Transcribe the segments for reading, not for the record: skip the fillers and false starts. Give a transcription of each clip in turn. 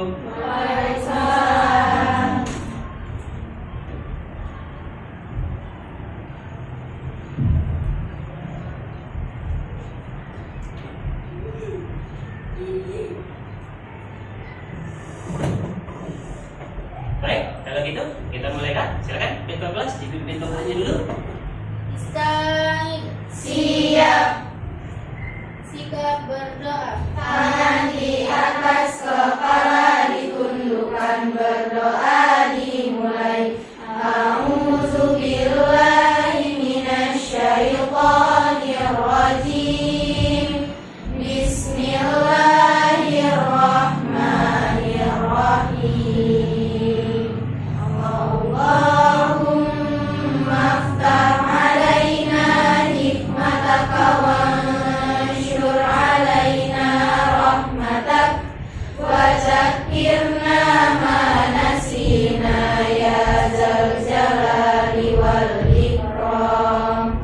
Waalaikumsalam. Baik, kalau gitu kita mulai kan? Silakan ketua kelas dipimpin doanya dulu. Ista'in. Siap. Sikap berdoa. Tangan di atas kepala ditundukkan, berdoa dimulai. A'udzu billahi minasyaitonir rajim. Bismillahirrahmanirrahim. Allahumma aftah alaina hikmataka wanshur alaina rahmatak wa zakirna ma nasina ya zal jalali wal ikram.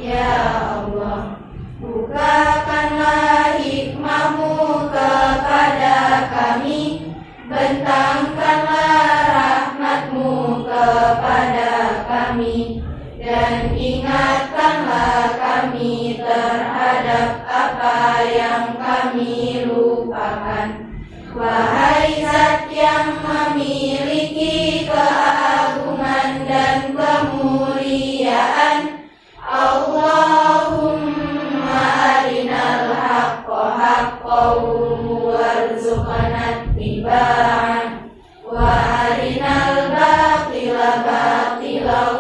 Ya Allah, bukakanlah hikmahmu kepada kami, bentangkanlah rahmatmu kepada kami, dan ingatkanlah kami terhadap apa yang kami lupakan. Wahai Zat yang memiliki keagungan dan kemuliaan, Allahumma arinal haqqa haqqan warzuqna ittiba'an, wa arinal batila batilan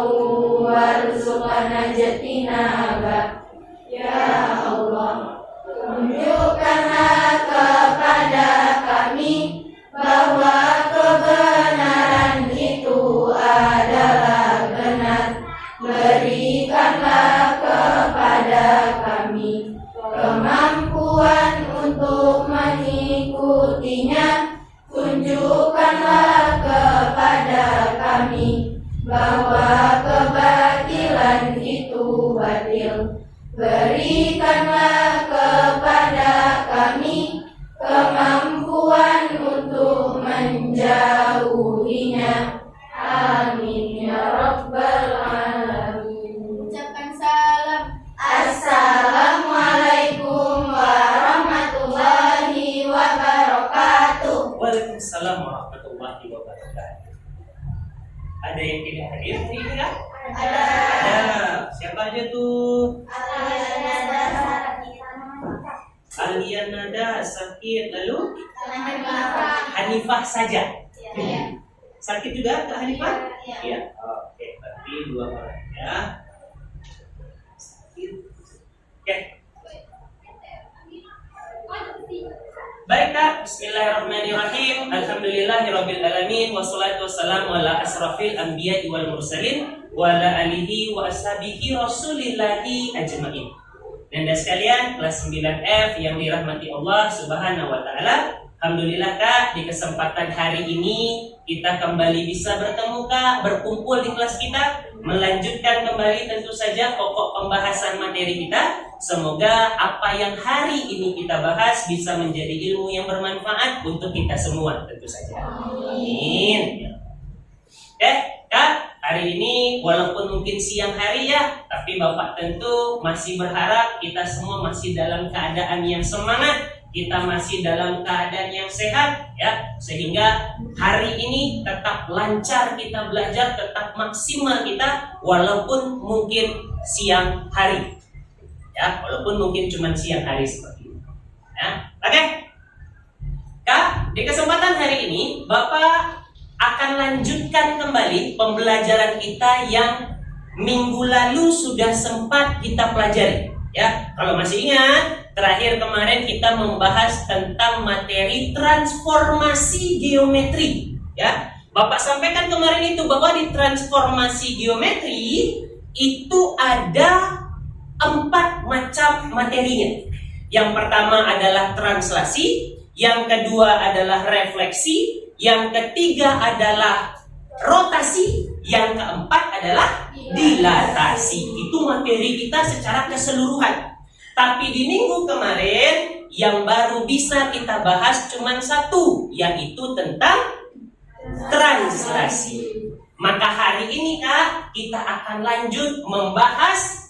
warzuqna ijtinaba. Ya Allah, tunjukkanlah kepada kami bahwa kebenaran itu adalah benar. Berikanlah kepada kami kemampuan untuk mengikutinya. Tunjukkanlah kepada kami bahwa kebatilan itu batil. Berikanlah kepada kami kemampuan untuk menjauhinya. Amin ya rabbal alamin. Ucapkan salam. Assalamualaikum warahmatullahi wabarakatuh. Waalaikumsalam warahmatullahi wabarakatuh. Ada yang tidak hadir hari ini kan? Ada. Siapa aja tuh? Alianada sakit, lalu Hanifah saja. Sakit juga Kak Hanifah? Iya. Oke, berarti 2 orang ya. Sakit. Oke. Baik Kak, bismillahirrahmanirrahim. Alhamdulillahirabbil alamin wassalatu wassalamu ala asrafil anbiya'i wal mursalin wa ala alihi wa ashabihi rasulillahi ajmain. Anda sekalian, kelas 9F yang dirahmati Allah Subhanahu wa taala. Alhamdulillah Kak, di kesempatan hari ini kita kembali bisa bertemu Kak, berkumpul di kelas kita, melanjutkan kembali tentu saja pokok pembahasan materi kita. Semoga apa yang hari ini kita bahas bisa menjadi ilmu yang bermanfaat untuk kita semua tentu saja. Amin. Oke, Kak, hari ini walaupun mungkin siang hari ya, tapi Bapak tentu masih berharap kita semua masih dalam keadaan yang semangat. Kita masih dalam keadaan yang sehat ya, sehingga hari ini tetap lancar kita belajar, tetap maksimal kita walaupun mungkin siang hari ya, walaupun mungkin cuma siang hari seperti ini ya. Oke Kak, di kesempatan hari ini Bapak akan lanjutkan kembali pembelajaran kita yang minggu lalu sudah sempat kita pelajari ya. Kalau masih ingat, terakhir kemarin kita membahas tentang materi transformasi geometri ya. Bapak sampaikan kemarin itu bahwa di transformasi geometri itu ada 4 macam materinya. Yang pertama adalah translasi, yang kedua adalah refleksi, yang ketiga adalah rotasi, yang keempat adalah dilatasi. Itu materi kita secara keseluruhan. Tapi di minggu kemarin yang baru bisa kita bahas cuma satu, yaitu tentang translasi. Maka hari ini Kak, kita akan lanjut membahas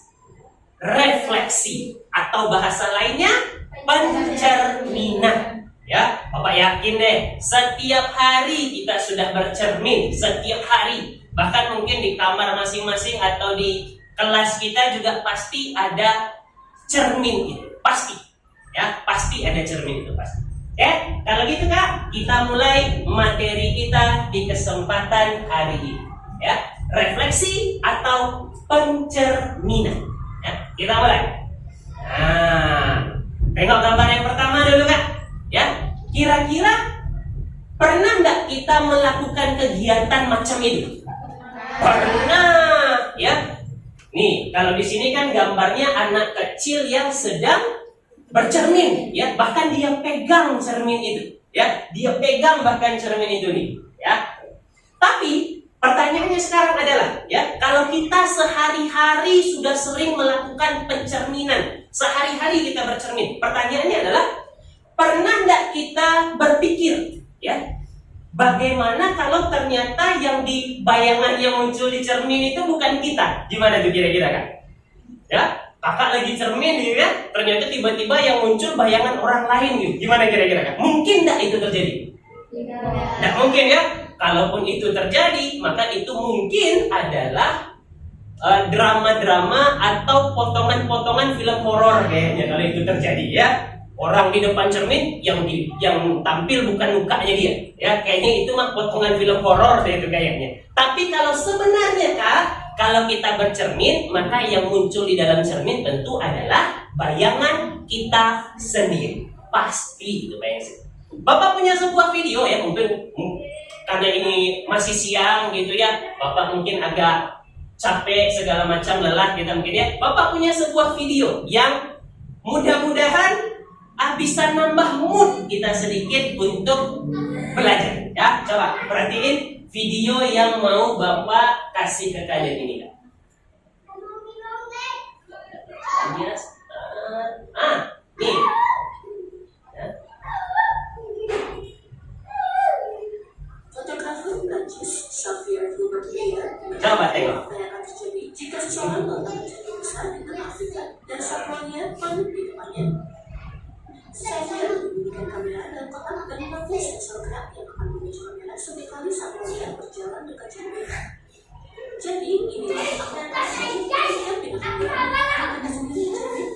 refleksi atau bahasa lainnya pencerminan. Ya, Bapak yakin deh, setiap hari kita sudah bercermin, setiap hari. Bahkan mungkin di kamar masing-masing atau di kelas kita juga pasti ada cermin itu, pasti. Ya, pasti ada cermin itu pasti. Oke, kalau gitu Kak, kita mulai materi kita di kesempatan hari ini. Ya, refleksi atau pencerminan. Ya, kita mulai. Nah, tengok gambar yang pertama dulu Kak. Ya, kira-kira pernah nggak kita melakukan kegiatan macam itu? Pernah, ya. Nih, kalau di sini kan gambarnya anak kecil yang sedang bercermin, ya. Bahkan dia pegang cermin itu, ya. Dia pegang bahkan cermin itu nih, ya. Tapi pertanyaannya sekarang adalah, ya, kalau kita sehari-hari sudah sering melakukan pencerminan, sehari-hari kita bercermin, pertanyaannya adalah, pernah nggak kita berpikir, ya, bagaimana kalau ternyata yang di bayangan yang muncul di cermin itu bukan kita? Gimana tuh kira-kira Kak? Ya, Kakak lagi cermin gitu ya, ternyata tiba-tiba yang muncul bayangan orang lain gitu. Gimana kira-kira Kak? Mungkin nggak itu terjadi? Nggak mungkin ya. Kalaupun itu terjadi, maka itu mungkin adalah drama-drama atau potongan-potongan film horor kayaknya kalau itu terjadi ya. Orang di depan cermin yang tampil bukan mukanya dia, ya kayaknya itu mah potongan film horor deh itu kayaknya. Tapi kalau sebenarnya Kak, kalau kita bercermin, maka yang muncul di dalam cermin tentu adalah bayangan kita sendiri. Pasti itu bayangan. Bapak punya sebuah video ya, mungkin karena ini masih siang gitu ya, Bapak mungkin agak capek segala macam lelah kita mungkin ya. Bapak punya sebuah video yang mudah-mudahan bisa nambah mood kita sedikit untuk belajar ya. Coba perhatiin video yang mau Bapak kasih ke kalian ini kan. Nih. Ya. Coba tengok. Jika seseorang melakukan besar dengan Afrika dan satwanya paling di depannya, saya memberikan kamera dan kotak dan 50 sensor gerak yang akan memicu kamera setiap kali satwanya berjalan dekat cermin. Jadi inilah aplikasi yang dengan kamera akan sendiri cermin.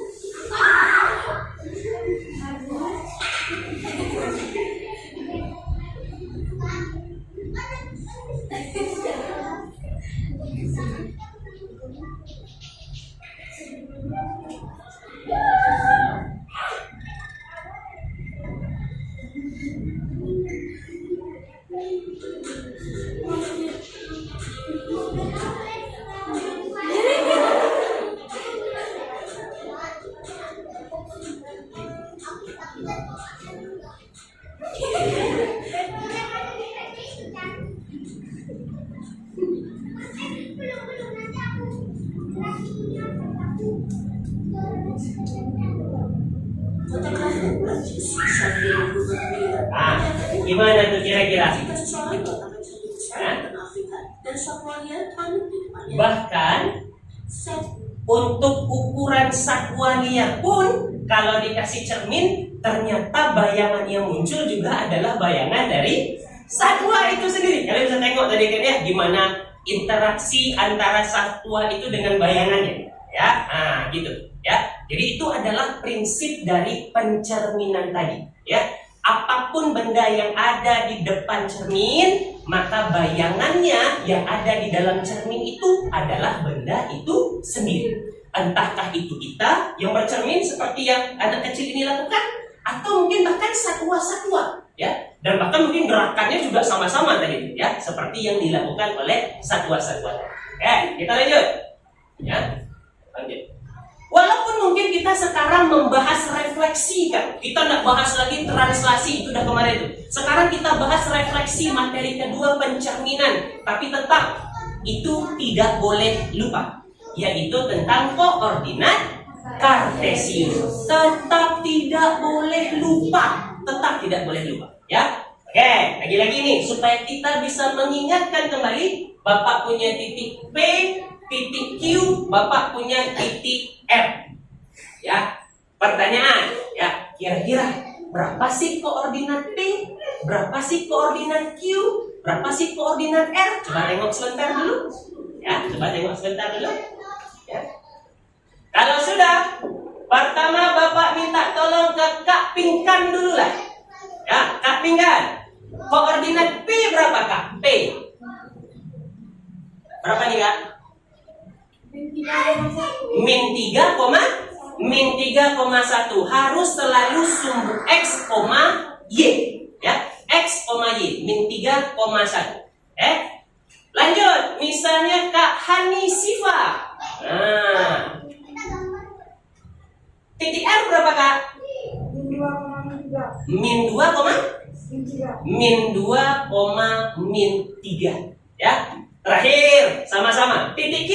Gimana tuh kira-kira? Bahkan untuk ukuran satwa liar pun kalau dikasih cermin, ternyata bayangan yang muncul juga adalah bayangan dari satwa itu sendiri. Kalian bisa tengok tadi kan ya, gimana interaksi antara satwa itu dengan bayangannya, ya, gitu, ya. Jadi itu adalah prinsip dari pencerminan tadi, ya. Apapun benda yang ada di depan cermin, maka bayangannya yang ada di dalam cermin itu adalah benda itu sendiri. Entahkah itu kita yang bercermin seperti yang anak kecil ini lakukan, atau mungkin bahkan satwa-satwa, ya. Dan bahkan mungkin gerakannya juga sama-sama tadi, ya, seperti yang dilakukan oleh satwa-satwa. Oke, kita lanjut, ya. Lanjut. Walaupun mungkin kita sekarang membahas refleksi kan, kita nggak bahas lagi translasi, itu udah kemarin tuh. Sekarang kita bahas refleksi materi kedua pencerminan, tapi tetap itu tidak boleh lupa, yaitu tentang koordinat Kartesius. Tetap tidak boleh lupa. Tetap tidak boleh lupa. Ya. Oke, lagi-lagi nih supaya kita bisa mengingatkan kembali. Bapak punya titik P, titik Q, Bapak punya titik R. Ya. Pertanyaan, ya, kira-kira berapa sih koordinat P? Berapa sih koordinat Q? Berapa sih koordinat R? Coba tengok sebentar dulu. Ya, coba tengok sebentar dulu. Ya. Kalau sudah, pertama Bapak minta tolong ke Kak Pingkan dulu lah. Ya, Kak Pingkan. Koordinat P berapa, Kak? P. Berapa nih, Kak? Min 3,1 harus selalu sumbu X, Y. Ya, X, Y. Min 3,1. Lanjut, misalnya Kak Hani Siva. Nah, titik R berapa, Kak? Min 2,3. Ya. Terakhir, sama-sama. Titik Q.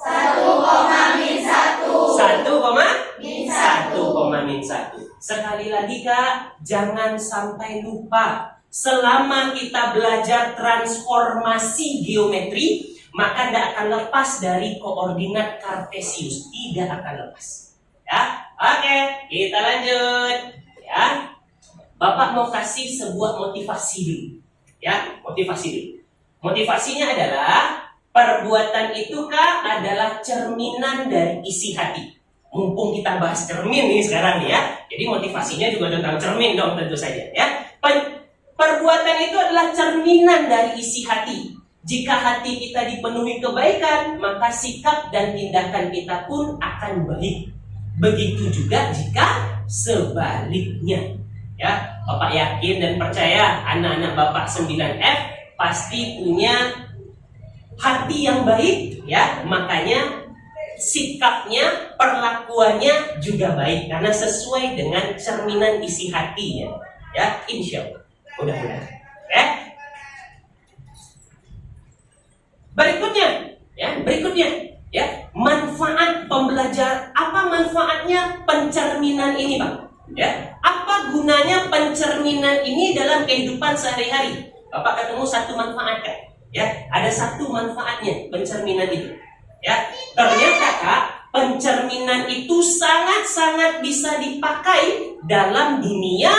1,-1. Sekali lagi, Kak, jangan sampai lupa. Selama kita belajar transformasi geometri, maka tidak akan lepas dari koordinat Kartesius. Tidak akan lepas. Ya, oke, kita lanjut. Ya, Bapak mau kasih sebuah motivasi dulu. Ya, motivasi dulu. Motivasinya adalah perbuatan itu, Kak, adalah cerminan dari isi hati. Mumpung kita bahas cermin nih sekarang ya. Jadi motivasinya juga tentang cermin dong tentu saja ya. Perbuatan itu adalah cerminan dari isi hati. Jika hati kita dipenuhi kebaikan, maka sikap dan tindakan kita pun akan baik. Begitu juga jika sebaliknya. Ya, Bapak yakin dan percaya anak-anak Bapak 9F pasti punya hati yang baik ya. Makanya sikapnya, perlakuannya juga baik karena sesuai dengan cerminan isi hatinya. Ya, insya Allah. Mudah-mudahan. Berikutnya, ya, manfaat pembelajar. Apa manfaatnya pencerminan ini, Pak? Ya, apa gunanya pencerminan ini dalam kehidupan sehari-hari? Bapak ketemu satu manfaat, kan? Ya, ada satu manfaatnya pencerminan itu. Ya, ternyata, Kak, pencerminan itu sangat-sangat bisa dipakai dalam dunia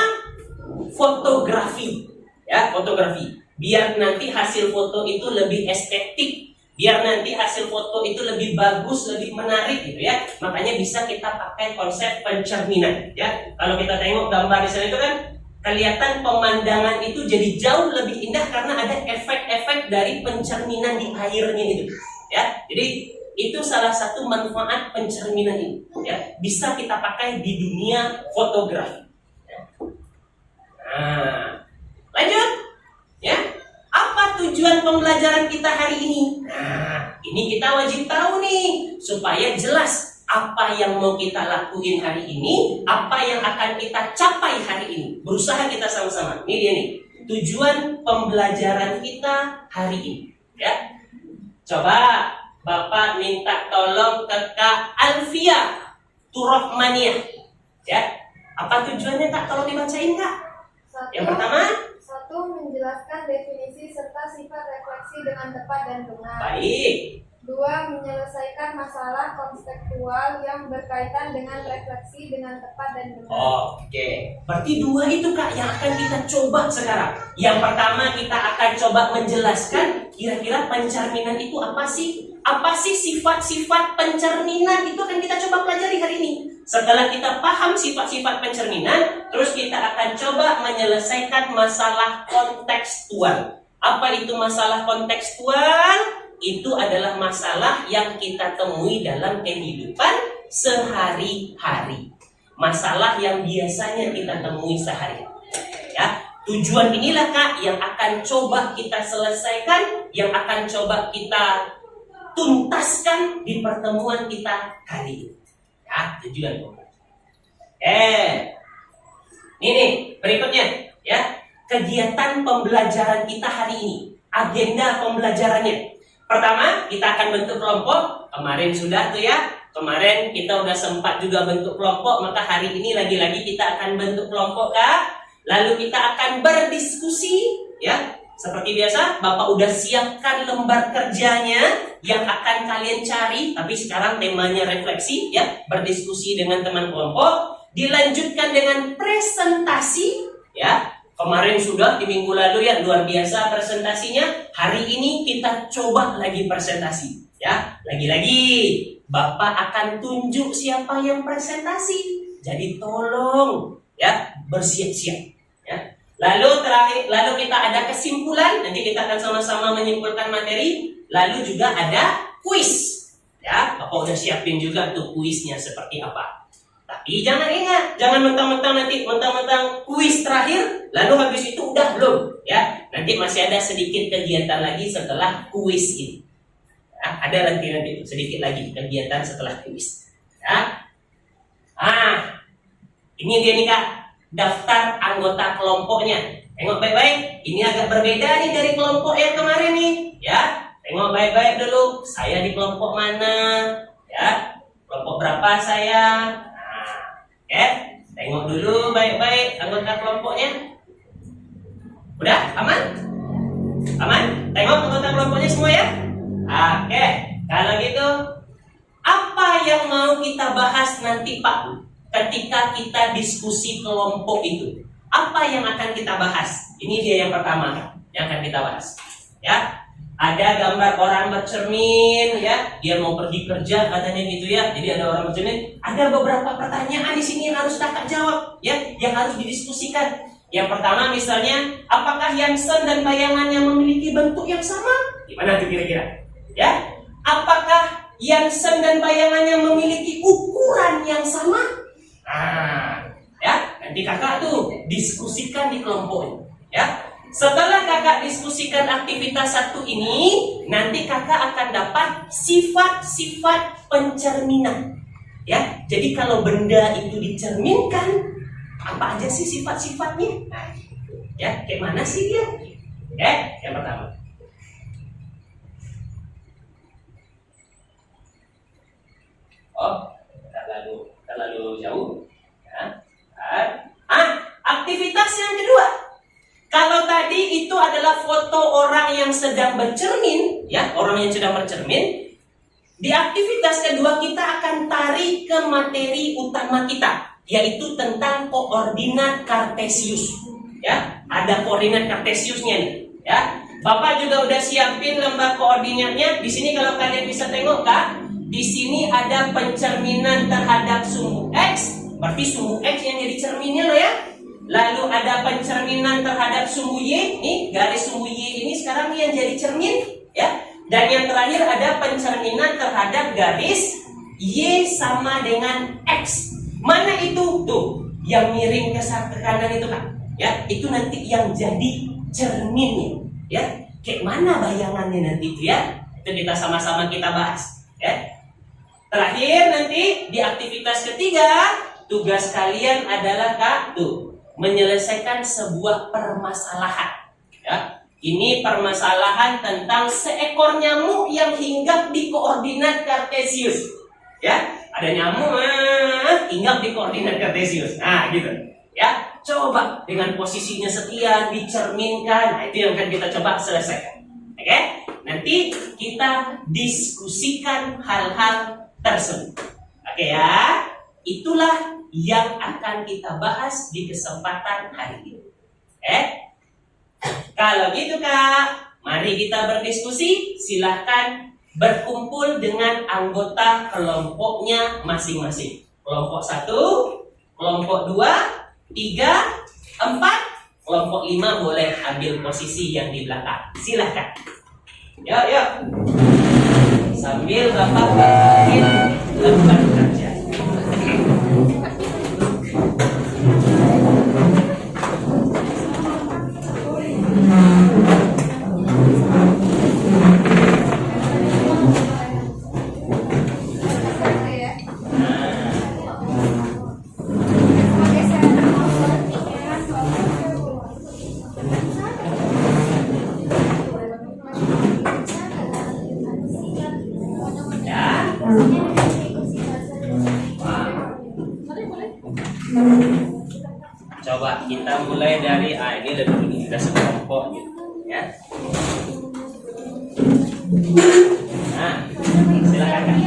fotografi. Ya, fotografi. Biar nanti hasil foto itu lebih estetik, biar nanti hasil foto itu lebih bagus, lebih menarik gitu ya. Makanya bisa kita pakai konsep pencerminan, ya. Kalau kita tengok gambar di sana itu kan kelihatan pemandangan itu jadi jauh lebih indah karena ada efek-efek dari pencerminan di airnya itu. Ya, jadi itu salah satu manfaat pencerminan ini. Ya, bisa kita pakai di dunia fotografi. Ya. Nah, lanjut. Ya, apa tujuan pembelajaran kita hari ini? Nah, ini kita wajib tahu nih supaya jelas apa yang mau kita lakuin hari ini, apa yang akan kita capai hari ini. Berusaha kita sama-sama. Ini dia nih, tujuan pembelajaran kita hari ini. Ya, coba Bapak minta tolong ke Kak Alfia Turahmaniah. Ya, apa tujuannya, Kak? Tolong dibacain, Kak. Yang pertama, 1. Menjelaskan definisi serta sifat refleksi dengan tepat dan benar. baik. 2. Menyelesaikan masalah konseptual yang berkaitan dengan refleksi dengan tepat dan benar. Oke, berarti 2 itu, Kak, yang akan kita coba sekarang. Yang pertama kita akan coba menjelaskan kira-kira pencerminan itu apa sih? Apa sih sifat-sifat pencerminan itu akan kita coba pelajari hari ini. Setelah kita paham sifat-sifat pencerminan, terus kita akan coba menyelesaikan masalah kontekstual. Apa itu masalah kontekstual? Itu adalah masalah yang kita temui dalam kehidupan sehari-hari. Masalah yang biasanya kita temui sehari. Ya, tujuan inilah, Kak, yang akan coba kita selesaikan, yang akan coba kita tuntaskan di pertemuan kita hari ini. Ya, tujuan. Ini berikutnya, ya, kegiatan pembelajaran kita hari ini, agenda pembelajarannya. Pertama, kita akan bentuk kelompok. Kemarin sudah tuh ya, Kemarin kita udah sempat juga bentuk kelompok, maka hari ini lagi-lagi kita akan bentuk kelompok, Kak. Lalu kita akan berdiskusi, ya. Seperti biasa, Bapak udah siapkan lembar kerjanya yang akan kalian cari, tapi sekarang temanya refleksi, ya, berdiskusi dengan teman kelompok, dilanjutkan dengan presentasi, ya. Kemarin sudah di minggu lalu ya, luar biasa presentasinya. Hari ini kita coba lagi presentasi, ya. Lagi-lagi Bapak akan tunjuk siapa yang presentasi. Jadi tolong ya bersiap-siap, ya. Lalu kita ada kesimpulan, nanti kita akan sama-sama menyimpulkan materi. Lalu juga ada kuis. Ya, Bapak udah siapin juga tuh kuisnya seperti apa. Tapi jangan mentang-mentang kuis terakhir, lalu habis itu udah belum, ya. Nanti masih ada sedikit kegiatan lagi setelah kuis ini. Ya, ada nanti itu sedikit lagi kegiatan setelah kuis. Ya. Ini dia nih, Kak, daftar anggota kelompoknya. Tengok baik-baik, ini agak berbeda nih dari kelompok yang kemarin nih, ya. Tengok baik-baik dulu, saya di kelompok mana, ya. Kelompok berapa saya? Oke, tengok dulu baik-baik anggota kelompoknya. Udah, aman? Aman? Tengok anggota kelompoknya semua ya. Oke, kalau gitu, apa yang mau kita bahas nanti, Pak? Ketika kita diskusi kelompok itu, apa yang akan kita bahas? Ini dia yang pertama yang akan kita bahas. Ya, ada gambar orang bercermin, ya, dia mau pergi kerja katanya gitu ya. Jadi ada orang bercermin. Ada beberapa pertanyaan di sini yang harus kakak jawab, ya, yang harus didiskusikan. Yang pertama misalnya, apakah Yansen dan bayangannya memiliki bentuk yang sama? Gimana tuh kira-kira? Ya, apakah Yansen dan bayangannya memiliki ukuran yang sama? Ya, nanti kakak tuh diskusikan di kelompok, ya. Setelah kakak diskusikan aktivitas satu ini, nanti kakak akan dapat sifat-sifat pencerminan, ya. Jadi kalau benda itu dicerminkan, apa aja sih sifat-sifatnya? Nah, ya, kayak mana sih dia? Yang pertama. Terlalu jauh. Ya. Aktivitas yang kedua. Kalau tadi itu adalah foto orang yang sedang bercermin, ya, orang yang sedang bercermin. Di aktivitas kedua kita akan tarik ke materi utama kita, yaitu tentang koordinat Kartesius. Ya, ada koordinat Kartesiusnya nih, ya. Bapak juga udah siapin lembar koordinatnya. Di sini kalau kalian bisa tengok, Kak, di sini ada pencerminan terhadap sumbu X, berarti sumbu X yang jadi cerminnya loh, ya. Lalu ada pencerminan terhadap sumbu Y, nih garis sumbu Y ini sekarang yang jadi cermin, ya. Dan yang terakhir ada pencerminan terhadap garis Y sama dengan X. Mana itu? Tuh, yang miring ke kanan itu, Kak. Ya, itu nanti yang jadi cerminnya, ya. Kayak mana bayangannya nanti itu, ya. Itu kita sama-sama kita bahas, ya. Terakhir nanti di aktivitas ketiga, tugas kalian adalah, Kak, tuh, menyelesaikan sebuah permasalahan, ya. Ini permasalahan tentang seekor nyamuk yang hinggap di koordinat Kartesius, ya. Ada nyamuk hinggap di koordinat Kartesius. Nah, gitu, ya. Coba dengan posisinya sekian dicerminkan. Nah, itu yang akan kita coba selesaikan. Oke? Nanti kita diskusikan hal-hal tersebut. Oke, ya. Itulah yang akan kita bahas di kesempatan hari ini. Kalau gitu, Kak, mari kita berdiskusi. Silahkan berkumpul dengan anggota kelompoknya masing-masing. Kelompok 1, kelompok 2, 3, 4, kelompok 5 boleh ambil posisi yang di belakang. Silahkan. Yuk. Sambil Bapak bikin lembar kerja. Coba kita mulai dari ini udah dulu nih, udah sekelompok gitu, ya. Nah, silakan Kak.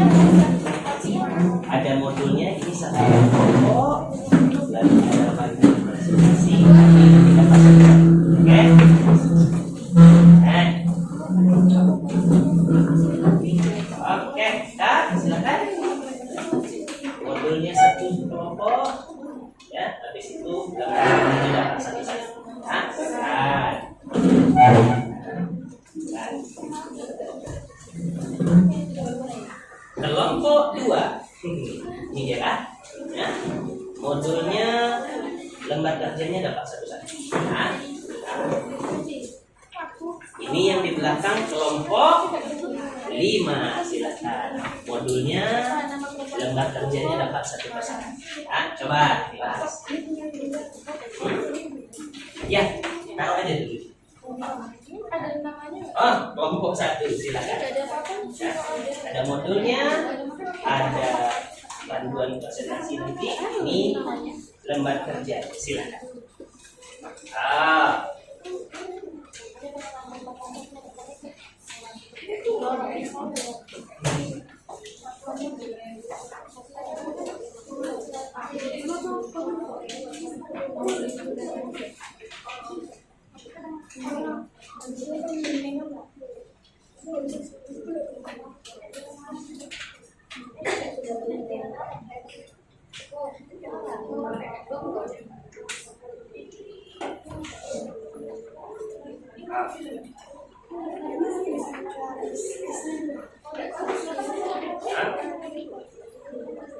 Ada modulnya ini satu kelompok, lalu ada bagian presentasi, ini kita pasang. Oke? Oke, Kak, silakan. Modulnya satu kelompok, ya. Habis itu tidak satu-satu. Kelompok 2. Ini dia Kak. Ya. Modulnya lembar kerjanya dapat satu-satu. Ini yang di belakang kelompok 5, silakan. Modulnya lembar kerjanya dapat satu persatu. Coba dibahas. Ya, taruh aja dulu. Kelompok 1, silakan. Ya, ada modulnya, ada panduan presentasi nanti. Ini lembar kerja, silakan.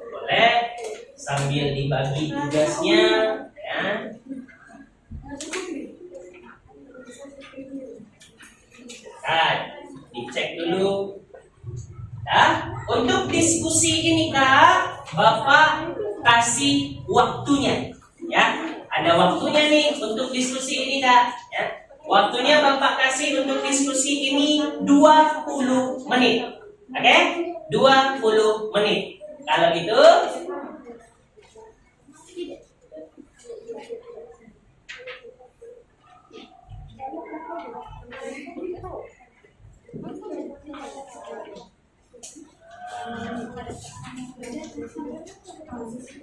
Boleh sambil dibagi tugasnya, ya. Dicek dulu. Untuk diskusi ini Kak, Bapak kasih waktunya, ya. Ada waktunya nih untuk diskusi ini Kak, ya. Waktunya Bapak kasih untuk diskusi ini 20 menit. Oke? 20 menit. Kalau gitu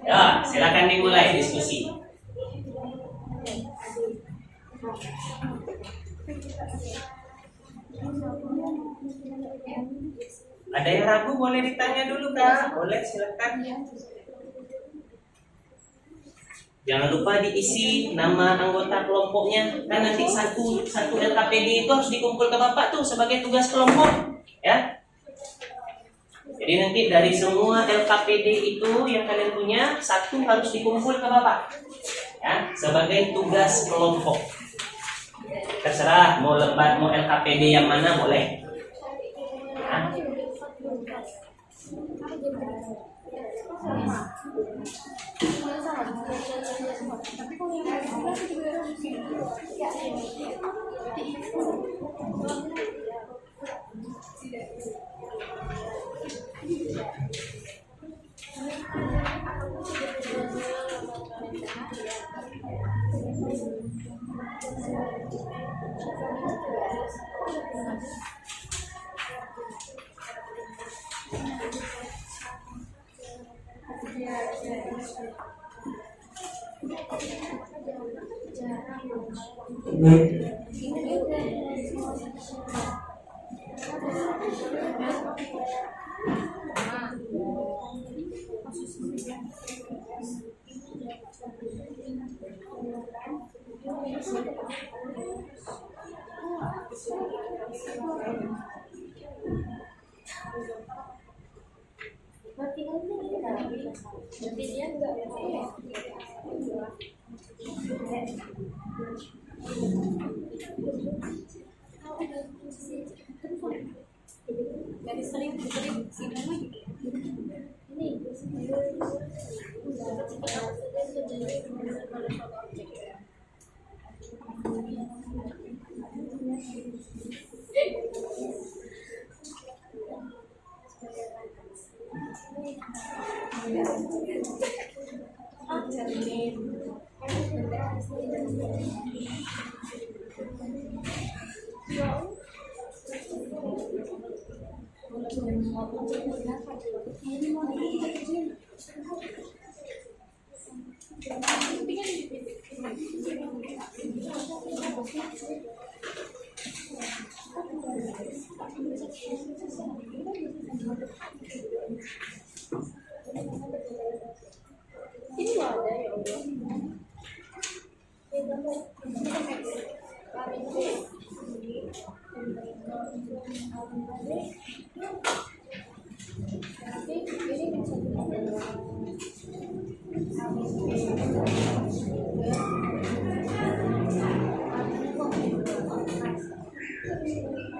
ya, silakan dimulai diskusi. Ada yang ragu boleh ditanya dulu Kak, boleh silakan. Jangan lupa diisi nama anggota kelompoknya, kan nanti satu LKPD itu harus dikumpul ke Bapak tuh sebagai tugas kelompok, ya. Jadi nanti dari semua LKPD itu yang kalian punya, satu harus dikumpul ke Bapak, ya, sebagai tugas kelompok. Terserah mau lembar mau LKPD yang mana boleh. Ya.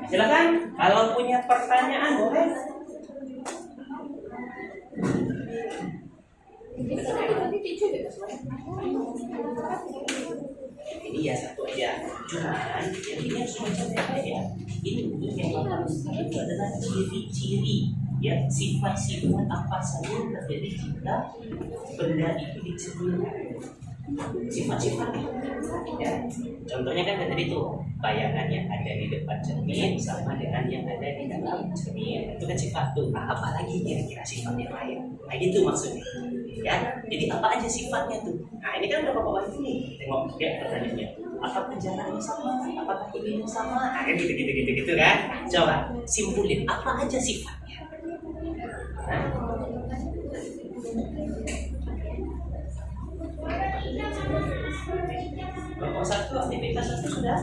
Silakan kalau punya pertanyaan boleh. Ini ya satu aja. Cuman yang ini harus dicatat ya. Ini yang harus itu adalah ciri-ciri ya, sifat-sifat apa saja yang terjadi jika benda itu dicerminkan. Sifat-sifat ya. Contohnya kan tadi tuh bayangan yang ada di depan cermin sama dengan yang ada di dalam cermin, itu kan sifat tuh. Nah, apalagi kira-kira sifat yang lain? Nah itu maksudnya ya. Jadi apa aja sifatnya tuh? Nah ini kan udah bapak ini tengok ya pertanyaannya. Apakah jaraknya sama? Apakah ininya sama? Nah kan gitu kan. Coba simpulin apa aja sifatnya. Nah. Kelompok satu, aktivitas satu sudah.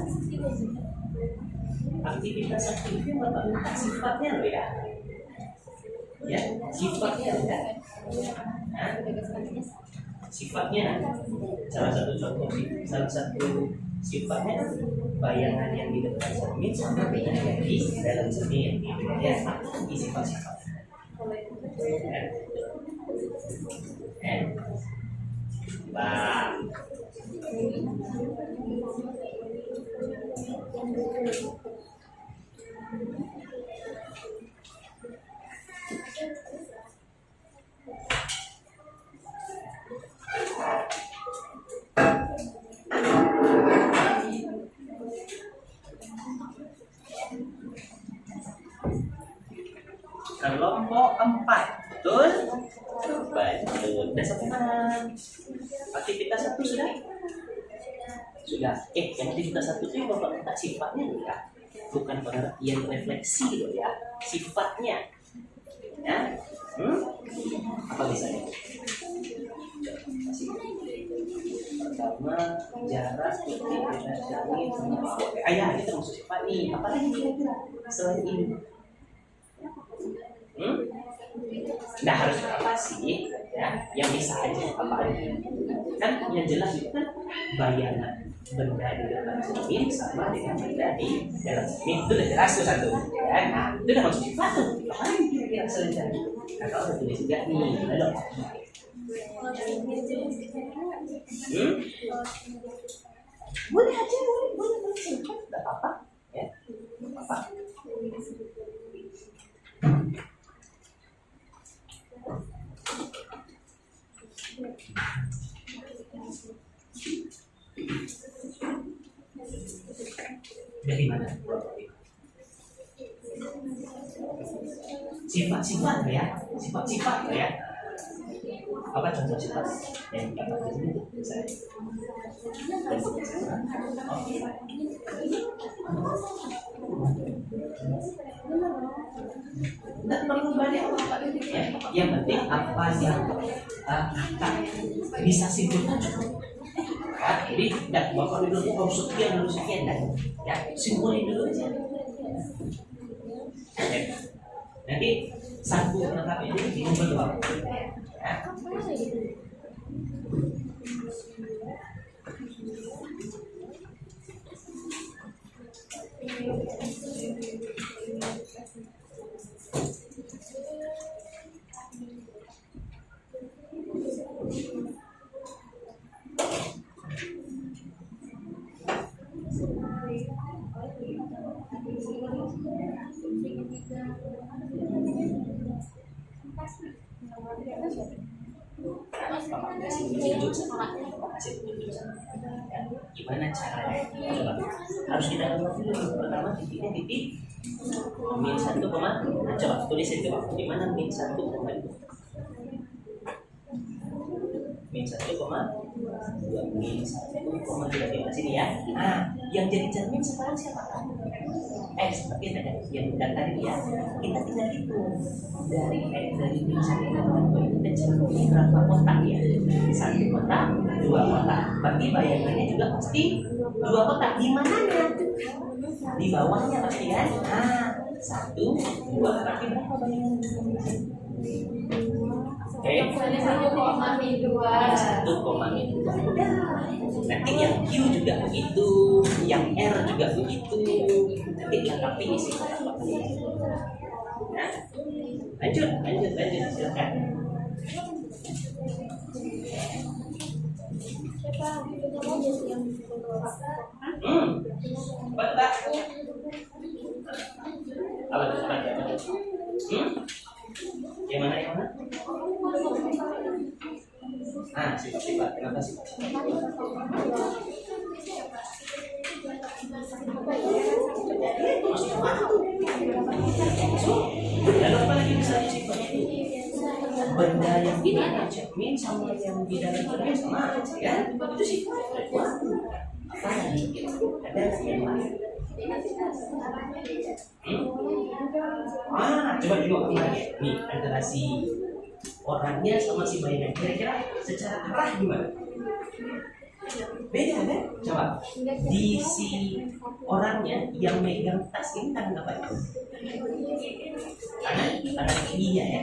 Aktivitas satu itu bapak minta sifatnya loh ya. Ya, sifatnya ada. Nah, sifatnya salah satu contoh, salah satu sifatnya bayangan yang di depan cermin sama dengan yang di dalam cermin. Ya, ini sifat-sifat. Bang. Kelompok 4, betul? Betul. Udah sampai mana? Aktivitas 1 sudah? Sudah. Yang aktivitas 1 itu yang bapak minta sifatnya loh ya. Bukan pengertian refleksi loh ya. Sifatnya. Ya. Apa misalnya? Pertama, jarak dengan cermin sama ayah itu maksud sifat nih. Apalagi kira-kira selain ini? Nggak harus apa sih ya, yang bisa aja apa aja kan yang jelas itu kan bayangan benda di dalam cermin sama dengan benda di dalam cermin, itu udah jelas tuh satu ya. Nah itu udah maksud sifat tuh, apa yang kira-kira selain dari nah kalau udah tulis juga nih ada boleh aja boleh sifat nggak apa-apa ya, apa dari mana? Sifat-sifat ya, sifat-sifat ya. Apa contoh sifat yang dapat di sini? Misalnya. Tidak perlu banyak apa ya. Yang penting apa yang bisa simpulkan cukup. Ya, jadi tidak bapak dulu harus sekian ya simpulin dulu aja. Nanti satu menetap ini nomor 2 ya. hasil keputusan. Gimana caranya? Coba harus kita lihat dulu. Pertama titiknya titik min 1, nah, coba tulisin coba di mana min 1, min 1,2 min 1,2 di sini ya. Nah, yang jadi cermin sekarang siapa? Seperti tadi yang tadi ya. Kita tinggal hitung dari min 1,2 kita cermin berapa kotak ya? 1 kotak, 2 kotak. Berarti bayangannya juga pasti 2 kotak. Di mananya? Di bawahnya pasti kan? Nah, 1, 2 berarti berapa bayangannya? Oke, 1,2. 1,2. Nanti yang Q juga begitu, yang R juga begitu. Nanti lengkapi isi kotak. Nah, lanjut, silakan. Bapak. Apa itu? Yang mana? Sifat. Kenapa sifat? Lalu apa lagi bisa sifatnya itu? Benda yang dimana cermin sama yang di dalam cermin sama aja ya. Itu sifat. Apa lagi? Ada yang lain? Coba dulu nih antara si orangnya sama si bayangan kira-kira secara arah gimana? Beda kan? Coba di si orangnya yang megang tas ini tangan apa itu? Tangan kirinya ya.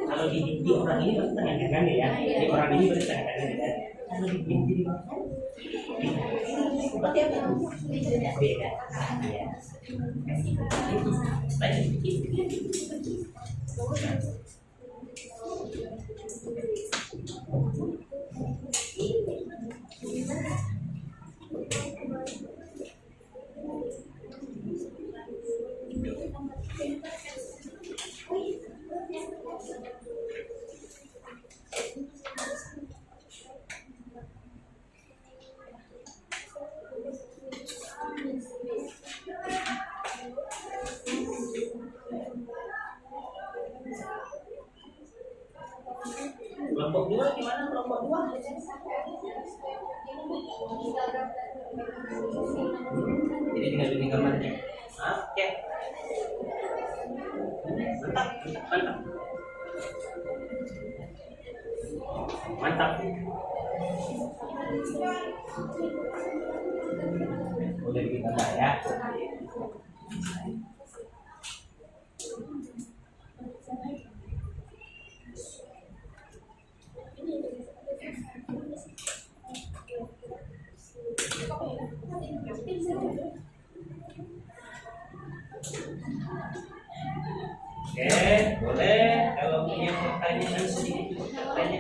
Kalau di orang ini berarti tangan kanan ya. Di orang ini berarti tangan kanan ya. Kalau di kiri berarti apa? Beda. Ya. Kelompok 2 gimana kelompok 2? Jadi tinggal bikin gambarnya. Oke. Mantap. Udah bikin gambar ya. Oke, boleh. Kalau punya pertanyaan sedikit, silakan.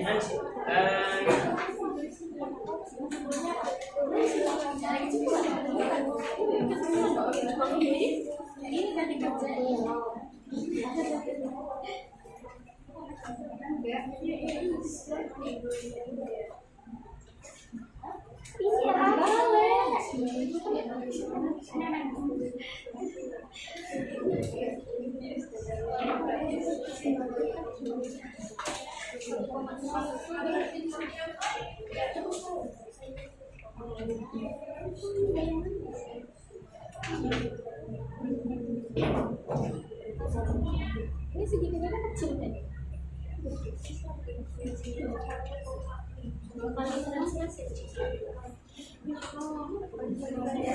Ini segitiga kecil kan? Itu di mana ya?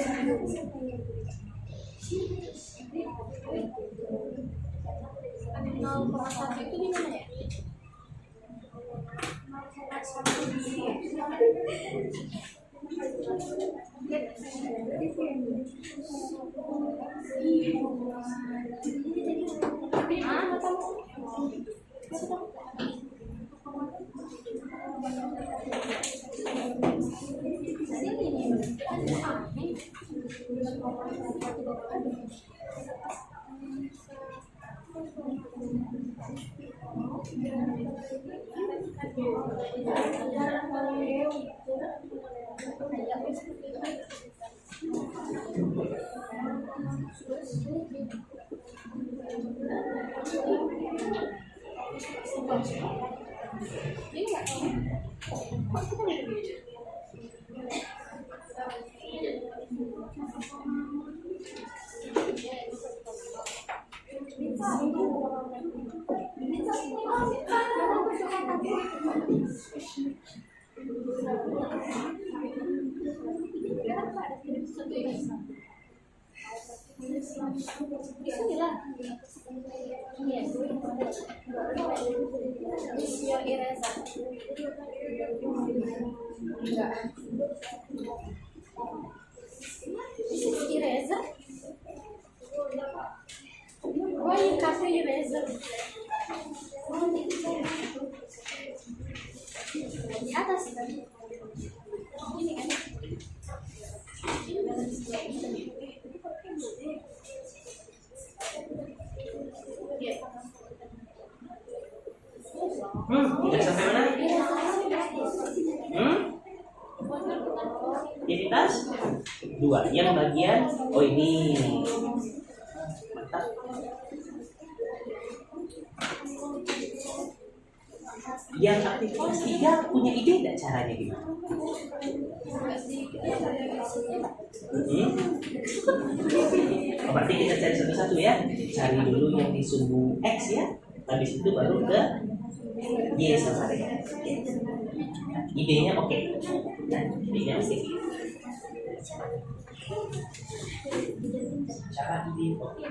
Eraser. Oh, ini cafe eraser. Di atas. Ini kan. Udah sampai mana? Jadi tas 2. Yang bagian ini. Mantap. Yang aktivitas 3 punya ide nggak caranya gimana? Oh, berarti kita cari satu-satu ya. Cari dulu yang di sumbu X ya. Habis itu baru ke Y sama dengan X. Idenya oke. Nah, idenya oke. Cara ide oke.